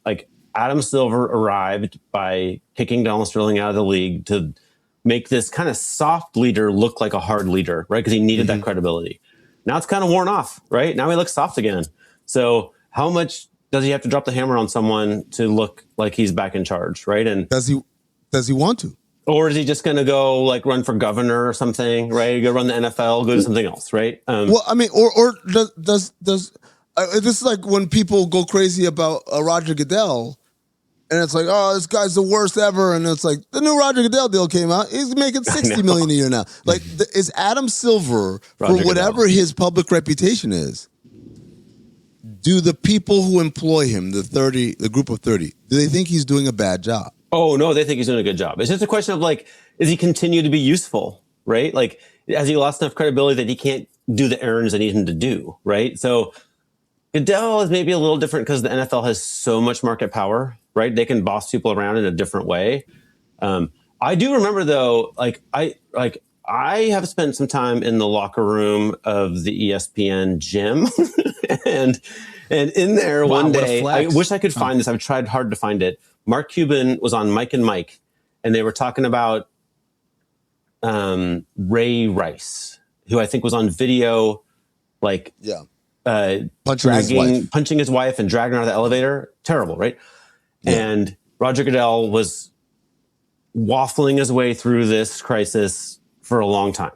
Adam Silver arrived by kicking Donald Sterling out of the league to make this kind of soft leader look like a hard leader, right? Because he needed that credibility. Now it's kind of worn off, right? Now he looks soft again. So how much does he have to drop the hammer on someone to look like he's back in charge, right? And does he want to? Or is he just going to go like run for governor or something, right? Go run the NFL, go do something else, right? Well, I mean, or does this is like when people go crazy about Roger Goodell. And it's like, oh, this guy's the worst ever. And it's like, the new Roger Goodell deal came out. He's making $60 million a year now. Like, is Adam Silver, for whatever his public reputation is, do the people who employ him, the group of 30, do they think he's doing a bad job? Oh, no, they think he's doing a good job. It's just a question of like, is he continue to be useful, right? Like, has he lost enough credibility that he can't do the errands that need him to do, right? So Goodell is maybe a little different because the NFL has so much market power, right? They can boss people around in a different way. I do remember though, I have spent some time in the locker room of the ESPN gym, and in there one day, I wish I could find this. I've tried hard to find it. Mark Cuban was on Mike and Mike, and they were talking about Ray Rice, who I think was on video, punching his wife and dragging her out of the elevator. Terrible, right? Yeah. And Roger Goodell was waffling his way through this crisis for a long time.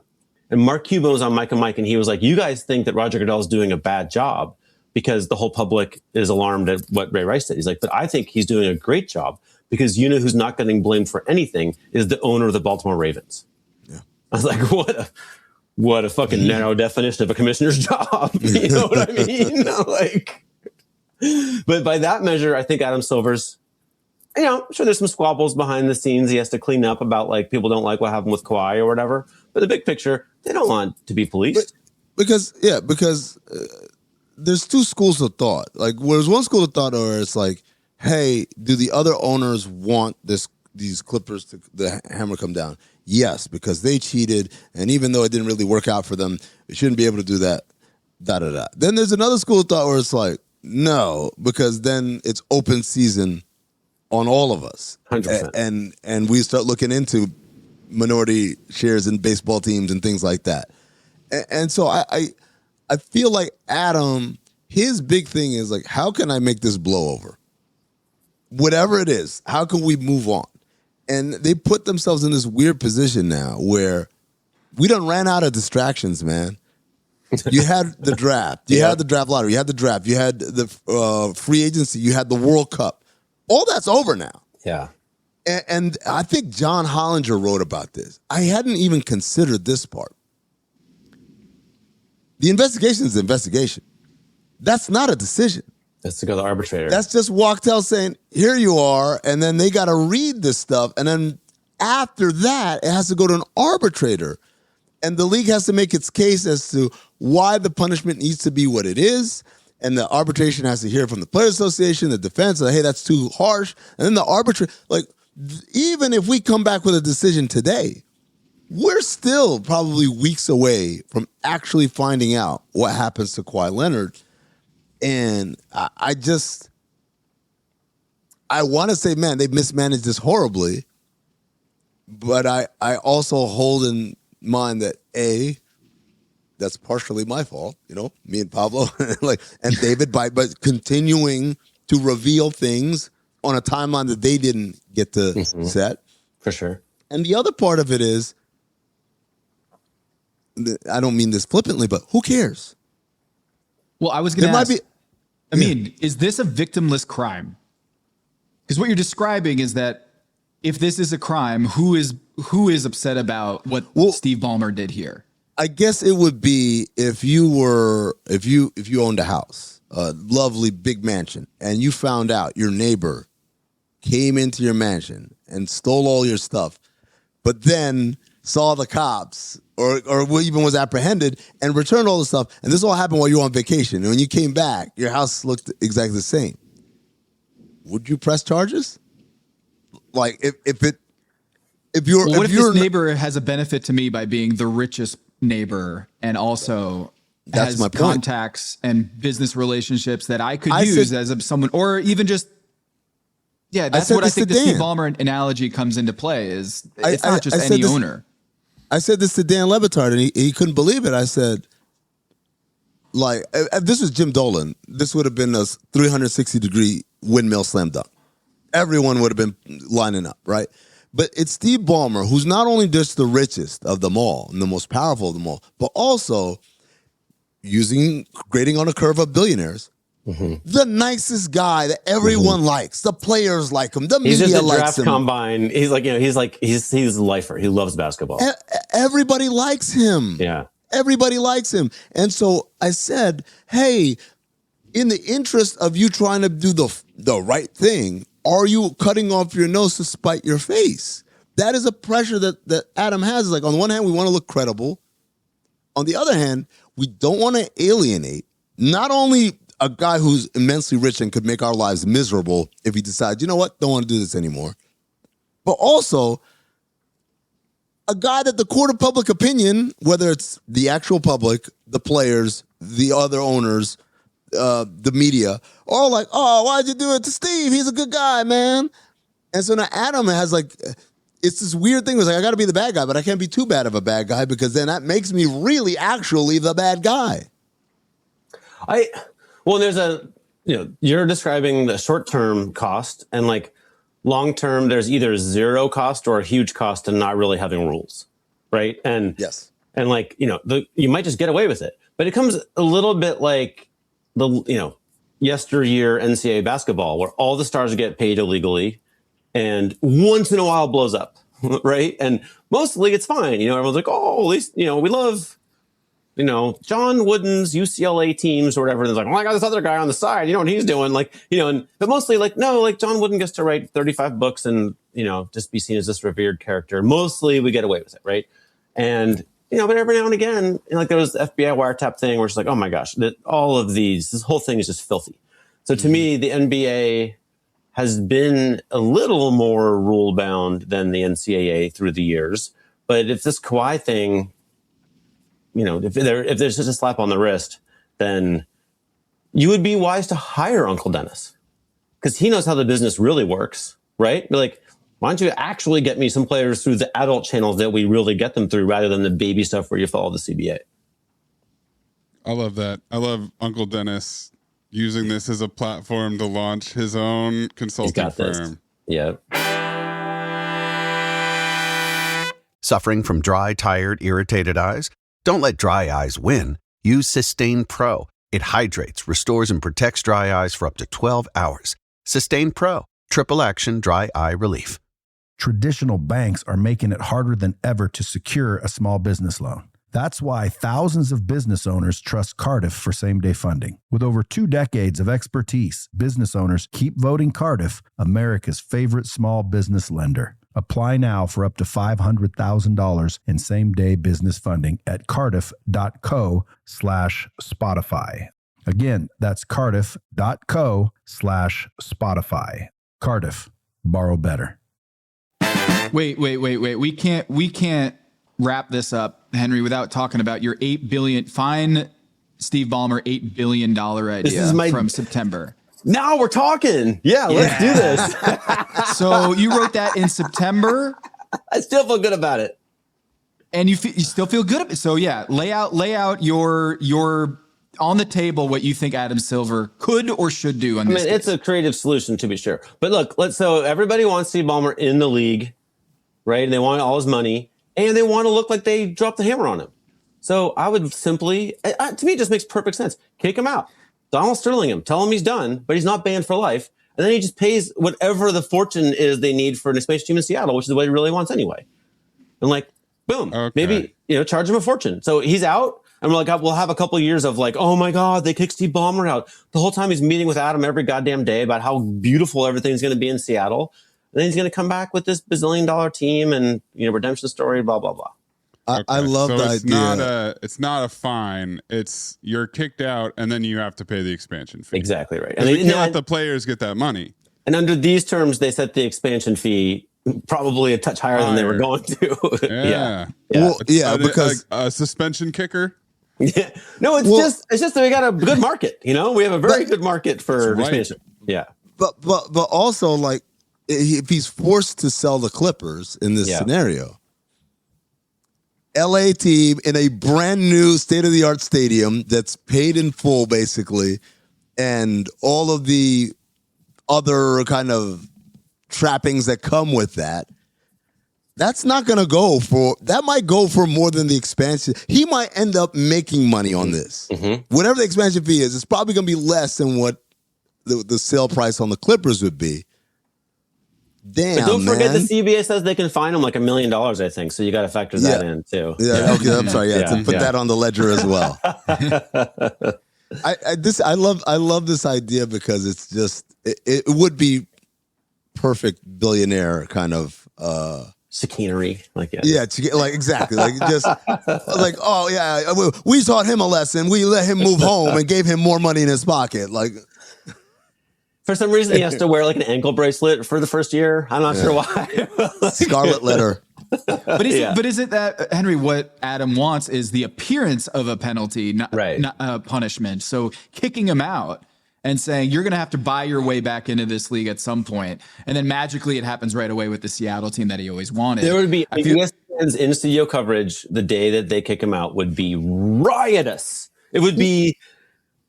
And Mark Cuban was on Mike and Mike, and he was like, you guys think that Roger Goodell is doing a bad job, because the whole public is alarmed at what Ray Rice did. He's like, but I think he's doing a great job because you know who's not getting blamed for anything is the owner of the Baltimore Ravens. Yeah. I was like, what a fucking narrow definition of a commissioner's job. You know what I mean? Like, but by that measure, I think Adam Silver's, you know, sure there's some squabbles behind the scenes he has to clean up about, like, people don't like what happened with Kawhi or whatever. But the big picture, they don't want to be policed. Because there's two schools of thought. Like, there's one school of thought where it's like, hey, do the other owners want these Clippers to the hammer come down? Yes, because they cheated, and even though it didn't really work out for them, they shouldn't be able to do that. Then there's another school of thought where it's like, no, because then it's open season on all of us. 100%. And we start looking into minority shares in baseball teams and things like that. And so I feel like Adam, his big thing is like, how can I make this blow over? Whatever it is, how can we move on? And they put themselves in this weird position now where we done ran out of distractions, man. You had the draft. You had the draft lottery. You had the draft. You had the free agency. You had the World Cup. All that's over now. Yeah. And I think John Hollinger wrote about this. I hadn't even considered this part. The investigation is the investigation. That's not a decision. That's to go to the arbitrator. That's just Wachtell saying, here you are, and then they got to read this stuff. And then after that, it has to go to an arbitrator. And the league has to make its case as to why the punishment needs to be what it is. And the arbitration has to hear from the Players Association, the defense, like, hey, that's too harsh. And then the arbitrator, like, even if we come back with a decision today, we're still probably weeks away from actually finding out what happens to Kawhi Leonard. And I want to say, man, they mismanaged this horribly. But I also hold in mind that, A, that's partially my fault, you know, me and Pablo, and David, but continuing to reveal things on a timeline that they didn't get to set. For sure. And the other part of it is, I don't mean this flippantly, but who cares? Well, I was going to ask, Amin, is this a victimless crime? Because what you're describing is that if this is a crime, who is upset about what Steve Ballmer did here? I guess it would be if you owned a house, a lovely big mansion, and you found out your neighbor came into your mansion and stole all your stuff, but then saw the cops or even was apprehended and returned all the stuff. And this all happened while you were on vacation. And when you came back, your house looked exactly the same. Would you press charges? Like if this neighbor has a benefit to me by being the richest neighbor and also has my contacts and business relationships that I could use as someone, or even just, that's what I think the Steve Ballmer analogy comes into play is it's not just any owner. I said this to Dan Le Batard, and he couldn't believe it. I said, like, if this was Jim Dolan, this would have been a 360-degree windmill slam dunk. Everyone would have been lining up, right? But it's Steve Ballmer, who's not only just the richest of them all and the most powerful of them all, but also grading on a curve of billionaires, the nicest guy that everyone likes. The players like him. The media likes him. He's just a draft combine. He's like, he's a lifer. He loves basketball. Everybody likes him. Yeah. Everybody likes him. And so I said, hey, in the interest of you trying to do the right thing, are you cutting off your nose to spite your face? That is a pressure that Adam has. Like, on the one hand, we want to look credible. On the other hand, we don't want to alienate not only a guy who's immensely rich and could make our lives miserable if he decides, you know what, don't want to do this anymore, but also a guy that the court of public opinion, whether it's the actual public, the players, the other owners, the media, are like, oh, why'd you do it to Steve? He's a good guy, man. And so now Adam has it's this weird thing. It's like, I got to be the bad guy, but I can't be too bad of a bad guy because then that makes me really actually the bad guy. Well, there's you're describing the short-term cost, and like long-term, there's either zero cost or a huge cost to not really having rules, right? And yes, and like, you might just get away with it, but it comes a little bit like yesteryear NCAA basketball where all the stars get paid illegally and once in a while blows up, right? And mostly it's fine. Everyone's like, oh, at least, we love, John Wooden's UCLA teams or whatever. And it's like, oh, I got this other guy on the side. You know what he's doing? But mostly no, John Wooden gets to write 35 books and, just be seen as this revered character. Mostly we get away with it, right? And, but every now and again, there was the FBI wiretap thing where it's like, oh my gosh, this whole thing is just filthy. So to me, the NBA has been a little more rule bound than the NCAA through the years. But if this Kawhi thing, if there's just a slap on the wrist, then you would be wise to hire Uncle Dennis because he knows how the business really works, right? Be like, why don't you actually get me some players through the adult channels that we really get them through rather than the baby stuff where you follow the CBA? I love that. I love Uncle Dennis using this as a platform to launch his own consulting firm. Yeah. Suffering from dry, tired, irritated eyes? Don't let dry eyes win. Use Systane Pro. It hydrates, restores, and protects dry eyes for up to 12 hours. Systane Pro. Triple action dry eye relief. Traditional banks are making it harder than ever to secure a small business loan. That's why thousands of business owners trust Cardiff for same-day funding. With over 2 decades of expertise, business owners keep voting Cardiff America's favorite small business lender. Apply now for up to $500,000 in same-day business funding at cardiff.co/Spotify. Again, that's cardiff.co/Spotify. Cardiff, borrow better. Wait. We can't wrap this up, Henry, without talking about your $8 billion, fine Steve Ballmer $8 billion idea from September. Now we're talking. Yeah, let's do this. So you wrote that in September. I still feel good about it. And you still feel good about it. So yeah, lay out your on the table what you think Adam Silver could or should do on this. It's a creative solution to be sure. But look, so everybody wants Steve Ballmer in the league, right? And they want all his money and they want to look like they dropped the hammer on him. So I would simply, to me, it just makes perfect sense. Kick him out. Donald Sterling him. Tell him he's done, but he's not banned for life. And then he just pays whatever the fortune is they need for an expansion team in Seattle, which is what he really wants anyway. And boom, maybe, charge him a fortune. So he's out. And we're like, we'll have a couple of years of oh my God, they kicked Steve Ballmer out. The whole time he's meeting with Adam every goddamn day about how beautiful everything's going to be in Seattle. And then he's going to come back with this bazillion-dollar team and, redemption story, blah, blah, blah. I love the idea. It's not a fine. It's you're kicked out and then you have to pay the expansion fee. Exactly right. And they can't let the players get that money. And under these terms, they set the expansion fee probably a touch higher than they were going to. Yeah. Well, because a suspension kicker. Yeah. No, it's just that we got a good market. We have a very good market for expansion. Yeah. But also if he's forced to sell the Clippers in this scenario, LA team in a brand new state-of-the-art stadium that's paid in full, basically, and all of the other kind of trappings that come with that. That's not going to go for, that might go for more than the expansion. He might end up making money on this. Mm-hmm. Whatever the expansion fee is, it's probably going to be less than what the sale price on the Clippers would be. Damn, but don't forget the CBA says they can fine him $1 million, I think. So you got to factor that in too. Yeah. Okay. I'm sorry. To put that on the ledger as well. I love this idea because it's just it would be perfect billionaire kind of chicanery, exactly, we taught him a lesson. We let him move home and gave him more money in his pocket, For some reason, he has to wear an ankle bracelet for the first year. I'm not sure why. Scarlet letter. But isn't that, Henry, what Adam wants is the appearance of a penalty, not a punishment. So kicking him out and saying, you're going to have to buy your way back into this league at some point. And then magically it happens right away with the Seattle team that he always wanted. There would be, ESPN's in-studio coverage the day that they kick him out would be riotous. It would be...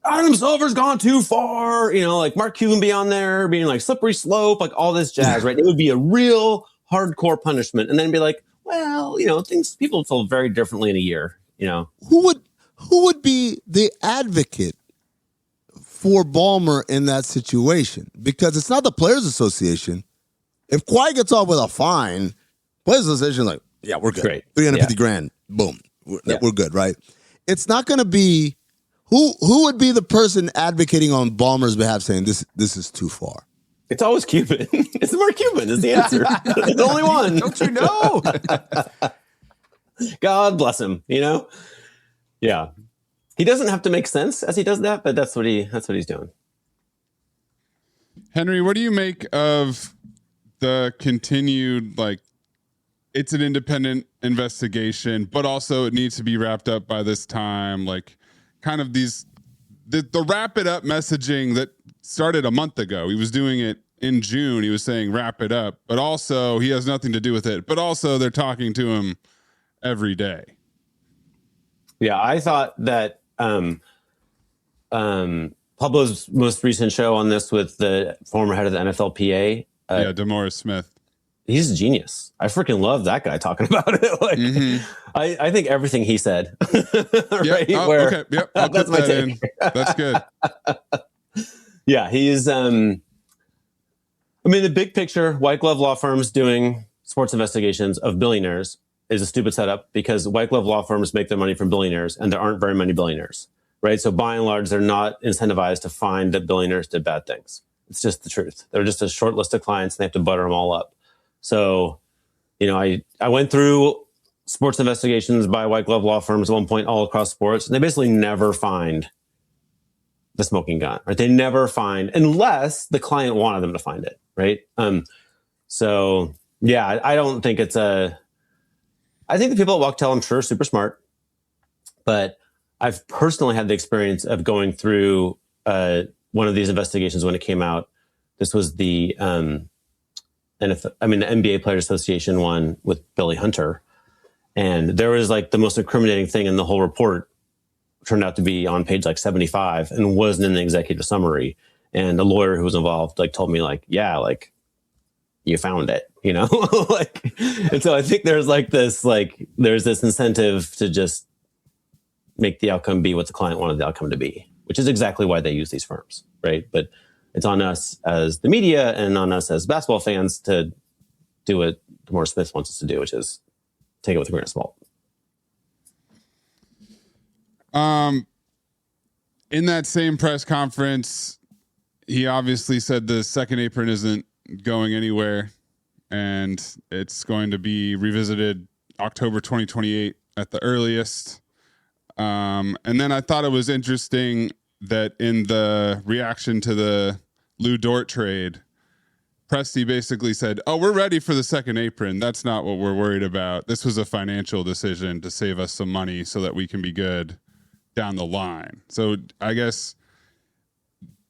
Adam Silver's gone too far, Mark Cuban be on there being slippery slope, all this jazz, right? It would be a real hardcore punishment. And then be people feel very differently in a year, Who would be the advocate for Ballmer in that situation because it's not the Players Association. If Kawhi gets off with a fine, Players Association like, yeah, we're good. Great. $350,000. Boom. We're good, right? It's not going to be who would be the person advocating on Ballmer's behalf saying this is too far. It's always Cuban. It's Mark Cuban is the answer. The only one. Don't you know? God bless him, you know? Yeah. He doesn't have to make sense as he does that, but that's what he's doing. Henry, what do you make of the continued, like, it's an independent investigation, but also it needs to be wrapped up by this time, like kind of the wrap it up messaging that started a month ago. He was doing it in June. He was saying wrap it up, but also he has nothing to do with it, but also they're talking to him every day. Yeah, I thought that Pablo's most recent show on this with the former head of the NFLPA. DeMaurice Smith. He's a genius. I freaking love that guy talking about it. Like, I think everything he said. Right? Yep. Oh, okay. Yep. I'll That's put my that take. in. That's good. Yeah, he's. I mean, the big picture, white glove law firms doing sports investigations of billionaires is a stupid setup because white glove law firms make their money from billionaires, and there aren't very many billionaires, right? So by and large, they're not incentivized to find that billionaires did bad things. It's just the truth. They're just a short list of clients, and they have to butter them all up. So, I went through sports investigations by white glove law firms at one point all across sports, and they basically never find the smoking gun, right? They never find, unless the client wanted them to find it, right? So yeah, I don't think I think the people at Wachtell, I'm sure, are super smart, but I've personally had the experience of going through one of these investigations when it came out. This was the the NBA Players Association one with Billy Hunter. And there was like the most incriminating thing in the whole report turned out to be on page like 75 and wasn't in the executive summary. And the lawyer who was involved like told me like, yeah, like you found it, like, and so I think there's this incentive to just make the outcome be what the client wanted the outcome to be, which is exactly why they use these firms. Right. But it's on us as the media and on us as basketball fans to do what DeMaurice Smith wants us to do, which is take it with a grain of salt. In that same press conference, he obviously said the second apron isn't going anywhere and it's going to be revisited October 2028 at the earliest. And then I thought it was interesting that in the reaction to the Lou Dort trade, Presti basically said, oh, we're ready for the second apron. That's not what we're worried about. This was a financial decision to save us some money so that we can be good down the line. So I guess,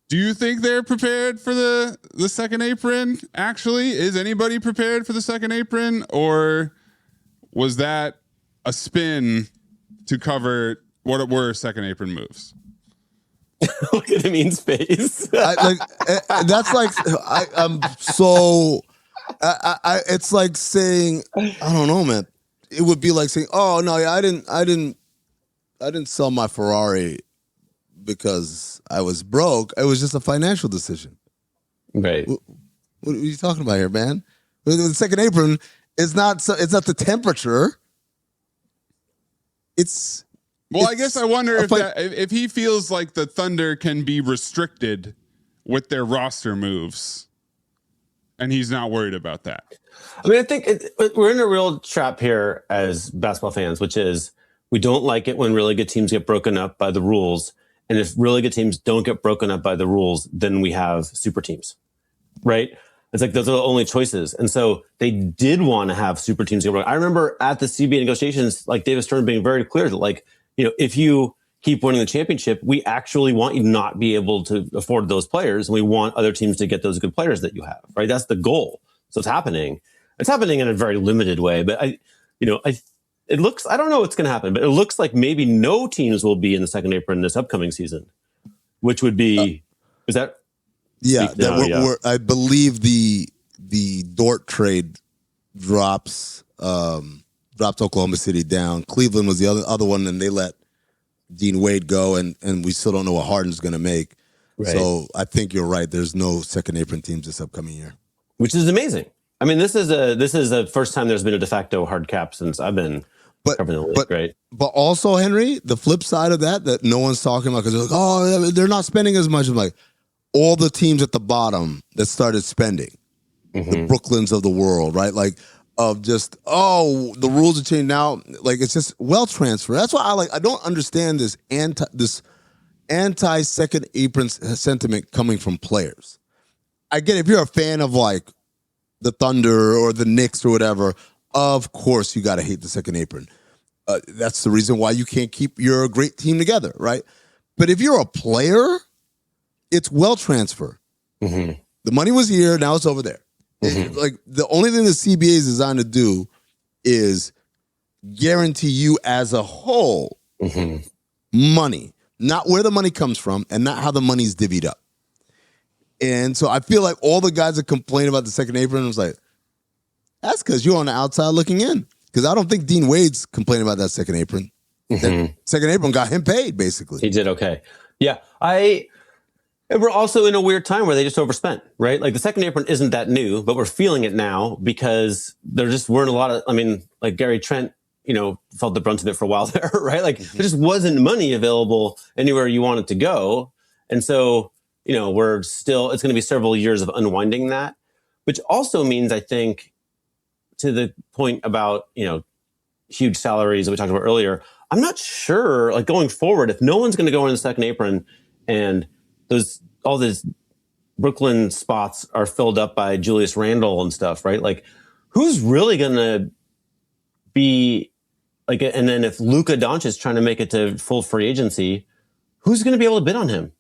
do you think they're prepared for the second apron? Actually, is anybody prepared for the second apron? Or was that a spin to cover what were second apron moves? Look at Amin's face. It's like saying, I don't know, man. It would be like saying, oh no, yeah, I didn't sell my Ferrari because I was broke. It was just a financial decision. Right. What are you talking about here, man? The second apron is not the temperature. Well, I guess I wonder if he feels like the Thunder can be restricted with their roster moves, and he's not worried about that. I mean, I think we're in a real trap here as basketball fans, which is we don't like it when really good teams get broken up by the rules. And if really good teams don't get broken up by the rules, then we have super teams, right? It's like those are the only choices. And so they did want to have super teams get broken. I remember at the CBA negotiations, like David Stern being very clear that, like, if you keep winning the championship, we actually want you not be able to afford those players. And we want other teams to get those good players that you have, right? That's the goal. So it's happening. It's happening in a very limited way, but it looks, I don't know what's going to happen, but it looks like maybe no teams will be in the second apron this upcoming season, which would be, is that? Yeah. I believe the Dort trade drops Oklahoma City down. Cleveland was the other one, and they let Dean Wade go, and we still don't know what Harden's going to make. Right. So I think you're right. There's no second apron teams this upcoming year, which is amazing. I mean, this is the first time there's been a de facto hard cap since I've been covering the league, right? But also, Henry, the flip side of that no one's talking about, because they're like, oh, they're not spending as much. I'm like, all the teams at the bottom that started spending, the Brooklyns of the world, right? Like, of just, the rules are changing now. Like, it's just wealth transfer. That's why I don't understand this anti-second apron sentiment coming from players. I get it. If you're a fan of like the Thunder or the Knicks or whatever, of course you got to hate the second apron. That's the reason why you can't keep your great team together, right? But if you're a player, it's wealth transfer. The money was here, now it's over there. Like, the only thing the CBA is designed to do is guarantee you as a whole money. Not where the money comes from and not how the money's divvied up. And so I feel like all the guys that complain about the second apron was like, that's because you're on the outside looking in. Because I don't think Dean Wade's complaining about that second apron. That second apron got him paid, basically. He did okay. Yeah. We're also in a weird time where they just overspent, right? Like, the second apron isn't that new, but we're feeling it now because there just weren't a lot of, I mean, like Gary Trent, felt the brunt of it for a while there, right? Like, there just wasn't money available anywhere you wanted to go. And so, it's going to be several years of unwinding that, which also means, I think, to the point about, huge salaries that we talked about earlier, I'm not sure, like, going forward, if no one's going to go in the second apron and all these Brooklyn spots are filled up by Julius Randle and stuff, right? Like, who's really going to be like, and then if Luka Doncic is trying to make it to full free agency, who's going to be able to bid on him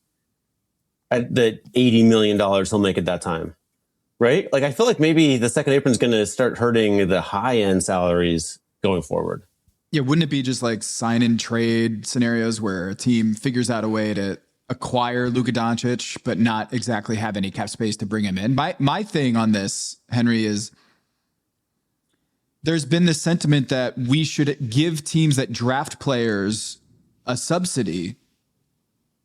at the $80 million he'll make at that time, right? Like, I feel like maybe the second apron is going to start hurting the high end salaries going forward. Yeah, wouldn't it be just like sign and trade scenarios where a team figures out a way to acquire Luka Doncic, but not exactly have any cap space to bring him in? My thing on this, Henry, is there's been this sentiment that we should give teams that draft players a subsidy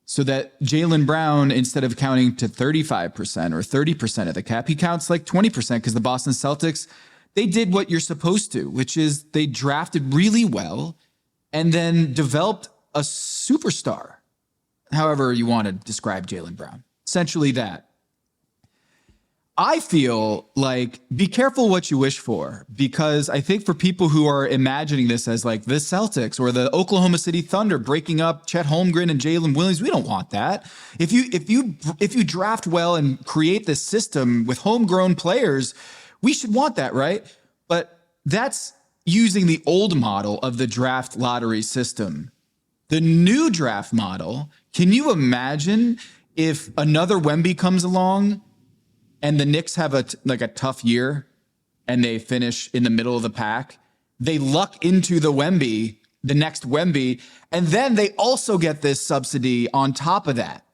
so that Jaylen Brown, instead of counting to 35% or 30% of the cap, he counts like 20%, because the Boston Celtics, they did what you're supposed to, which is they drafted really well and then developed a superstar, however you want to describe Jaylen Brown. Essentially that. I feel like be careful what you wish for, because I think for people who are imagining this as like the Celtics or the Oklahoma City Thunder breaking up Chet Holmgren and Jalen Williams, we don't want that. If you draft well and create this system with homegrown players, we should want that, right? But that's using the old model of the draft lottery system. The new draft model, can you imagine if another Wemby comes along and the Knicks have a tough year and they finish in the middle of the pack? They luck into the next Wemby, and then they also get this subsidy on top of that.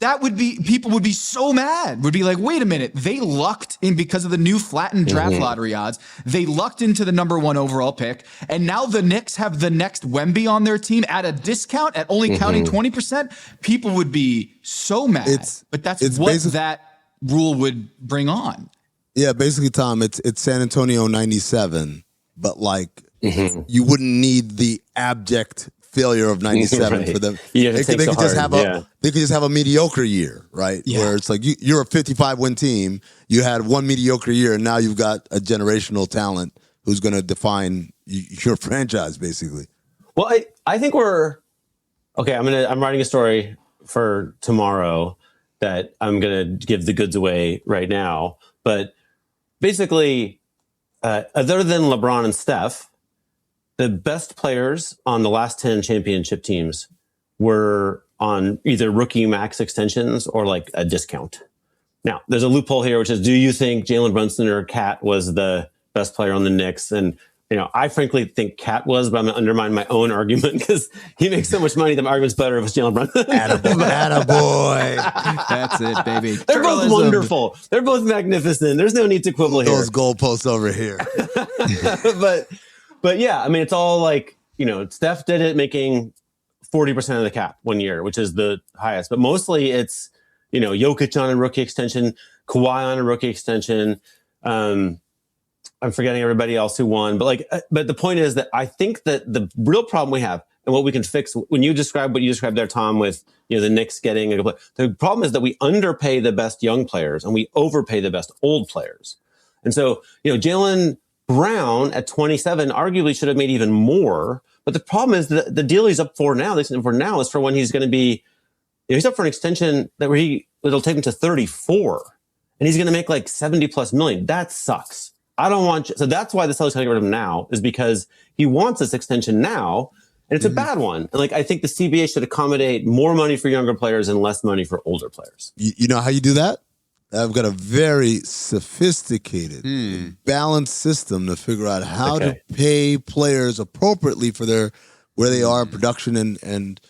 People would be so mad, would be like, wait a minute, they lucked in because of the new flattened draft lottery odds. They lucked into the number 1 overall pick, and now the Knicks have the next Wemby on their team at a discount, at only counting 20%. People would be so mad, but that's what that rule would bring on. Yeah, basically, Tom, it's San Antonio 97, but like you wouldn't need the abject failure of 97 for them. They could just have a mediocre year, right? Yeah. Where it's like you're a 55-win team, you had one mediocre year, and now you've got a generational talent who's going to define your franchise, basically. Well, I think we're okay. I'm writing a story for tomorrow that I'm going to give the goods away right now. But basically, other than LeBron and Steph, the best players on the last 10 championship teams were on either rookie max extensions or like a discount. Now, there's a loophole here, which is, do you think Jalen Brunson or Cat was the best player on the Knicks? And I frankly think Cat was, but I'm going to undermine my own argument because he makes so much money that my argument's better if it's Jalen Brunson. Attaboy. That's it, baby. They're both wonderful. They're both magnificent. There's no need to quibble here. Those goalposts over here. But yeah, it's all like, Steph did it making 40% of the cap 1 year, which is the highest. But mostly it's, Jokic on a rookie extension, Kawhi on a rookie extension. I'm forgetting everybody else who won. But the point is that I think that the real problem we have and what we can fix, when you describe what you described there, Tom, with the Knicks getting a good player, the problem is that we underpay the best young players and we overpay the best old players. And so, Jaylen Brown at 27 arguably should have made even more. But the problem is that the deal he's up for now, is for when he's going to be, he's up for an extension it'll take him to 34, and he's going to make like 70 plus million. That sucks. I don't want, so that's why the Celtics got to get rid of him now, is because he wants this extension now, and it's a bad one. And I think the CBA should accommodate more money for younger players and less money for older players. You know how you do that? I've got a very sophisticated, balanced system to figure out how to pay players appropriately for where they are in production and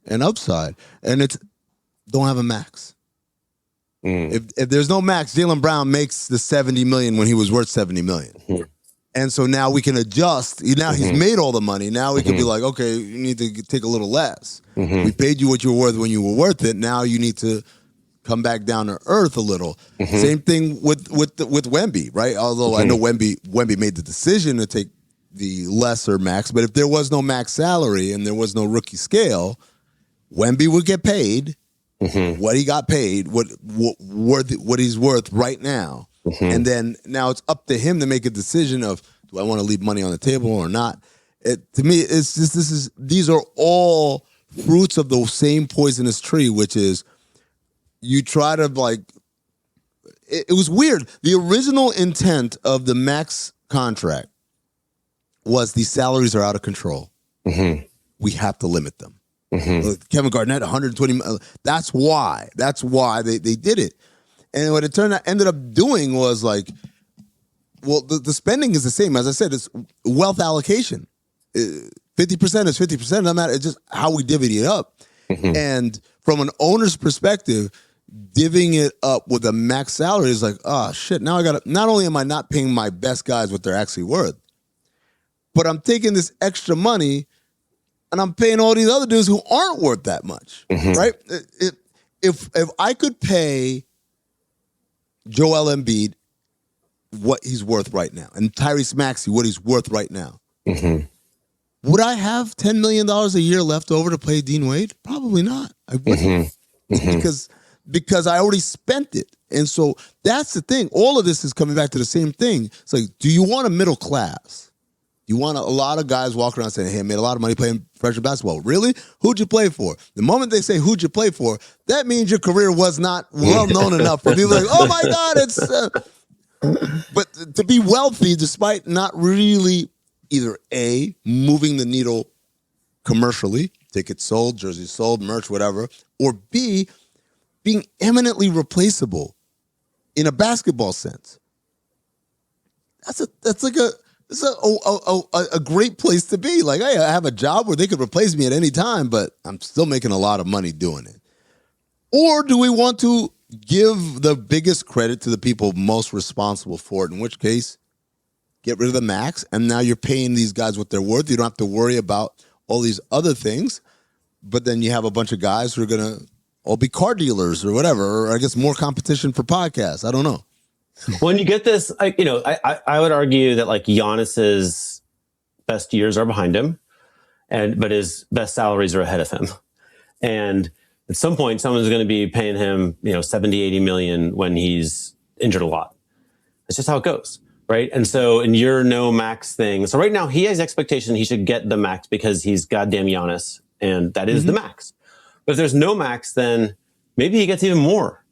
upside. And it's don't have a max. If there's no max, Jaylen Brown makes the $70 million when he was worth $70 million. And so now we can adjust. Now he's made all the money. Now we can be like, okay, you need to take a little less. We paid you what you were worth when you were worth it. Now you need to come back down to earth a little. Same thing with Wemby, right? Although I know Wemby made the decision to take the lesser max, but if there was no max salary and there was no rookie scale, Wemby would get paid what he got paid, what he's worth right now. And then now it's up to him to make a decision of, do I want to leave money on the table or not? To me, it's just these are all fruits of the same poisonous tree, which is you try to it was weird. The original intent of the max contract was these salaries are out of control. We have to limit them. Kevin Garnett, 120 million. That's why they did it. And what it ended up doing was the spending is the same. As I said, it's wealth allocation. 50% is 50%. No matter, it's just how we divvy it up. And from an owner's perspective, divvying it up with a max salary is like, oh shit, now I got to, not only am I not paying my best guys what they're actually worth, but I'm taking this extra money and I'm paying all these other dudes who aren't worth that much, right? If I could pay Joel Embiid what he's worth right now and Tyrese Maxey what he's worth right now, would I have $10 million a year left over to pay Dean Wade? Probably not. I wouldn't. Because I already spent it. And so that's the thing. All of this is coming back to the same thing. It's like, do you want a middle class? You want a lot of guys walking around saying, hey, I made a lot of money playing professional basketball. Really? Who'd you play for? The moment they say, who'd you play for, that means your career was not well known enough for people like, oh my God, it's... But to be wealthy, despite not really either A, moving the needle commercially, tickets sold, jerseys sold, merch, whatever, or B, being eminently replaceable in a basketball sense. That's a great place to be. Like, hey, I have a job where they could replace me at any time, but I'm still making a lot of money doing it. Or do we want to give the biggest credit to the people most responsible for it, in which case, get rid of the max, and now you're paying these guys what they're worth. You don't have to worry about all these other things, but then you have a bunch of guys who are going to all be car dealers or whatever, or I guess more competition for podcasts. I don't know. When you get this, I would argue that Giannis's best years are behind him, but his best salaries are ahead of him. And at some point, someone's going to be paying him, 70, 80 million when he's injured a lot. That's just how it goes, right? And so in your no max thing, so right now he has expectation he should get the max because he's goddamn Giannis, and that is the max. But if there's no max, then maybe he gets even more.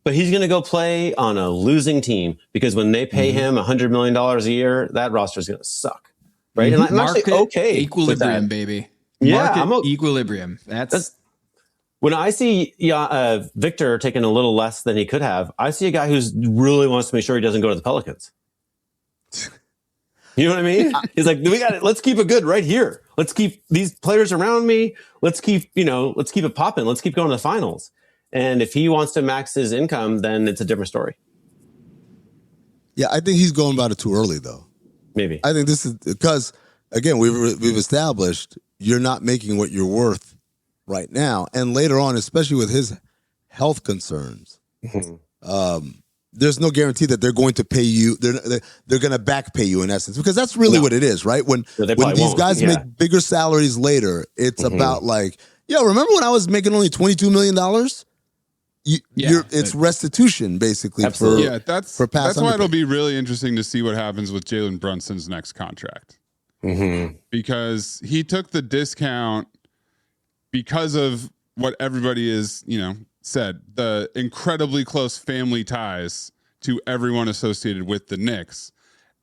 But he's going to go play on a losing team because when they pay him $100 million a year, that roster is going to suck, right? And I'm actually okay equilibrium, with that. Baby. Yeah, equilibrium. That's when I see Victor taking a little less than he could have. I see a guy who's really wants to make sure he doesn't go to the Pelicans. You know what I mean? He's like, let's keep it good right here. Let's keep these players around me. Let's keep it popping. Let's keep going to the finals. And if he wants to max his income, then it's a different story. Yeah, I think he's going about it too early, though. Maybe. I think this is because, again, we've established you're not making what you're worth right now. And later on, especially with his health concerns, there's no guarantee that they're going to pay you. They're going to back pay you in essence, because that's really what it is, right? When these guys make bigger salaries later, it's about like, yo, remember when I was making only $22 million? It's restitution basically. Absolutely. That's why it'll be really interesting to see what happens with Jalen Brunson's next contract, because he took the discount because of what everybody is, said, the incredibly close family ties to everyone associated with the Knicks,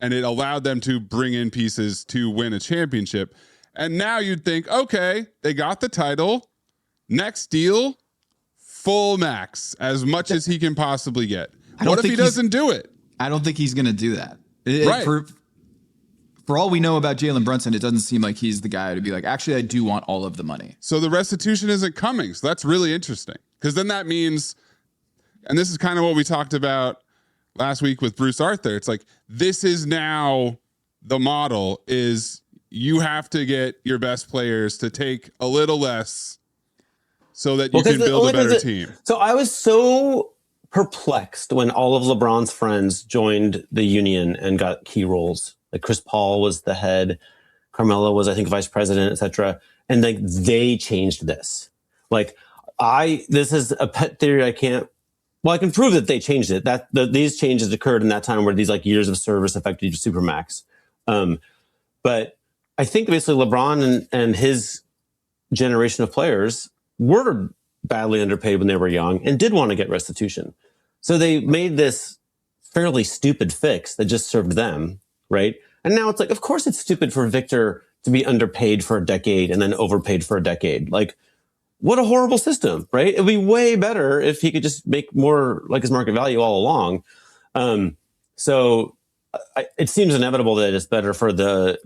and it allowed them to bring in pieces to win a championship. And now you'd think, okay, they got the title, next deal, full max, as much as he can possibly get. What if he doesn't do it? I don't think he's going to do that. Right. For all we know about Jalen Brunson, it doesn't seem like he's the guy to be like, actually, I do want all of the money. So the restitution isn't coming. So that's really interesting, because then that means, and this is kind of what we talked about last week with Bruce Arthur. It's like, this is now the model is you have to get your best players to take a little less so that you can build a better team. So I was so perplexed when all of LeBron's friends joined the union and got key roles. Like Chris Paul was the head, Carmelo was, I think, vice president, etc. And like they changed this. Like this is a pet theory. I can prove that they changed it. These changes occurred in that time where these like years of service affected your supermax. But I think basically LeBron and his generation of players were badly underpaid when they were young and did want to get restitution. So they made this fairly stupid fix that just served them, right? And now it's like, of course it's stupid for Victor to be underpaid for a decade and then overpaid for a decade. Like, what a horrible system, right? It'd be way better if he could just make more like his market value all along. It seems inevitable that it's better for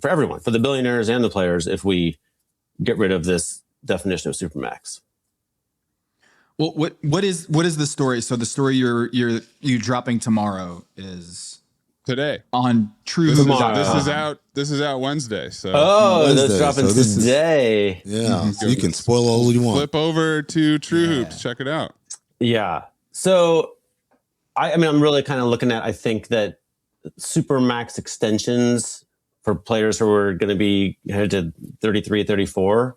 everyone, for the billionaires and the players, if we get rid of this definition of supermax. Well, what is the story? So the story you're dropping tomorrow is today on True. This is out Wednesday. So that's dropping today. So you can spoil all you want. Flip over to True Hoops, check it out. Yeah. So I'm really kind of looking at, I think that supermax extensions for players who are going to be headed to 33, 34.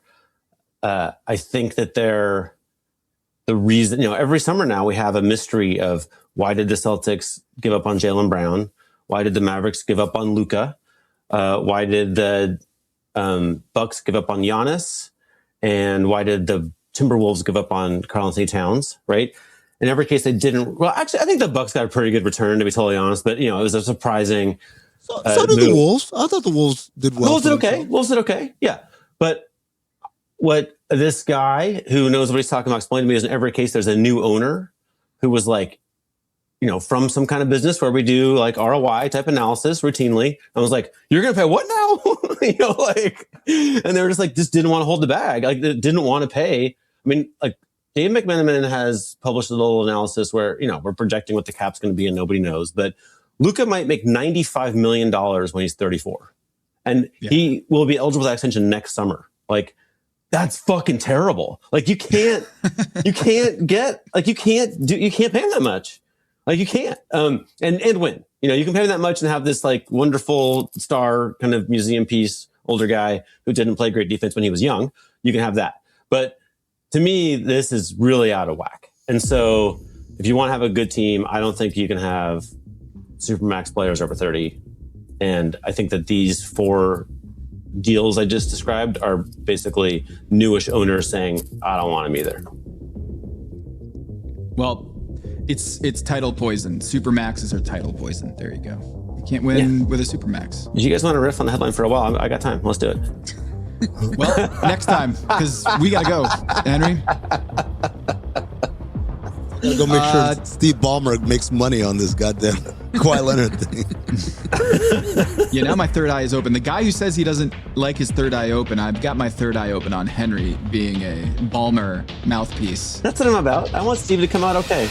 I think that they're the reason, every summer now we have a mystery of why did the Celtics give up on Jaylen Brown? Why did the Mavericks give up on Luka? Why did the Bucks give up on Giannis? And why did the Timberwolves give up on Karl-Anthony Towns, right? In every case, they didn't. Well, actually, I think the Bucks got a pretty good return, to be totally honest. But, it was a surprising. So did the Wolves. I thought the Wolves did well. Wolves did okay. Yeah. But what this guy who knows what he's talking about explained to me is in every case, there's a new owner who was like, from some kind of business where we do like ROI type analysis routinely. I was like, you're going to pay what now? And they were just didn't want to hold the bag. Like, they didn't want to pay. I mean, like, Dave McMenamin has published a little analysis where, we're projecting what the cap's going to be and nobody knows. But Luka might make $95 million when he's 34. And he will be eligible for that extension next summer. Like, that's fucking terrible. Like, you can't pay him that much. Like, you can't. And win. You can pay him that much and have this like wonderful star kind of museum piece, older guy who didn't play great defense when he was young. You can have that. But to me, this is really out of whack. And so if you want to have a good team, I don't think you can have supermax players over 30. And I think that these 4 deals I just described are basically newish owners saying, I don't want them either. Well, it's title poison. Supermaxes are title poison. There you go. You can't win with a supermax. You guys want to riff on the headline for a while? I got time. Let's do it. Well, next time, because we got to go. Henry? Gotta go make sure Steve Ballmer makes money on this goddamn Kawhi Leonard thing. Yeah, now my third eye is open. The guy who says he doesn't like his third eye open, I've got my third eye open on Henry being a Ballmer mouthpiece. That's what I'm about. I want Steve to come out okay.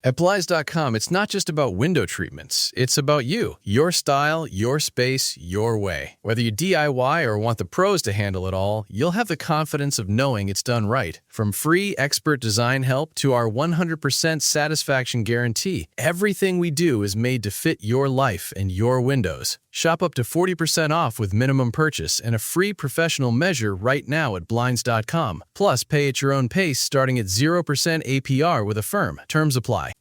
At Blinds.com, it's not just about window treatments. It's about you, your style, your space, your way. Whether you DIY or want the pros to handle it all, you'll have the confidence of knowing it's done right. From free expert design help to our 100% satisfaction guarantee, everything we do is made to fit your life and your windows. Shop up to 40% off with minimum purchase and a free professional measure right now at Blinds.com. Plus, pay at your own pace starting at 0% APR with Affirm. Terms apply.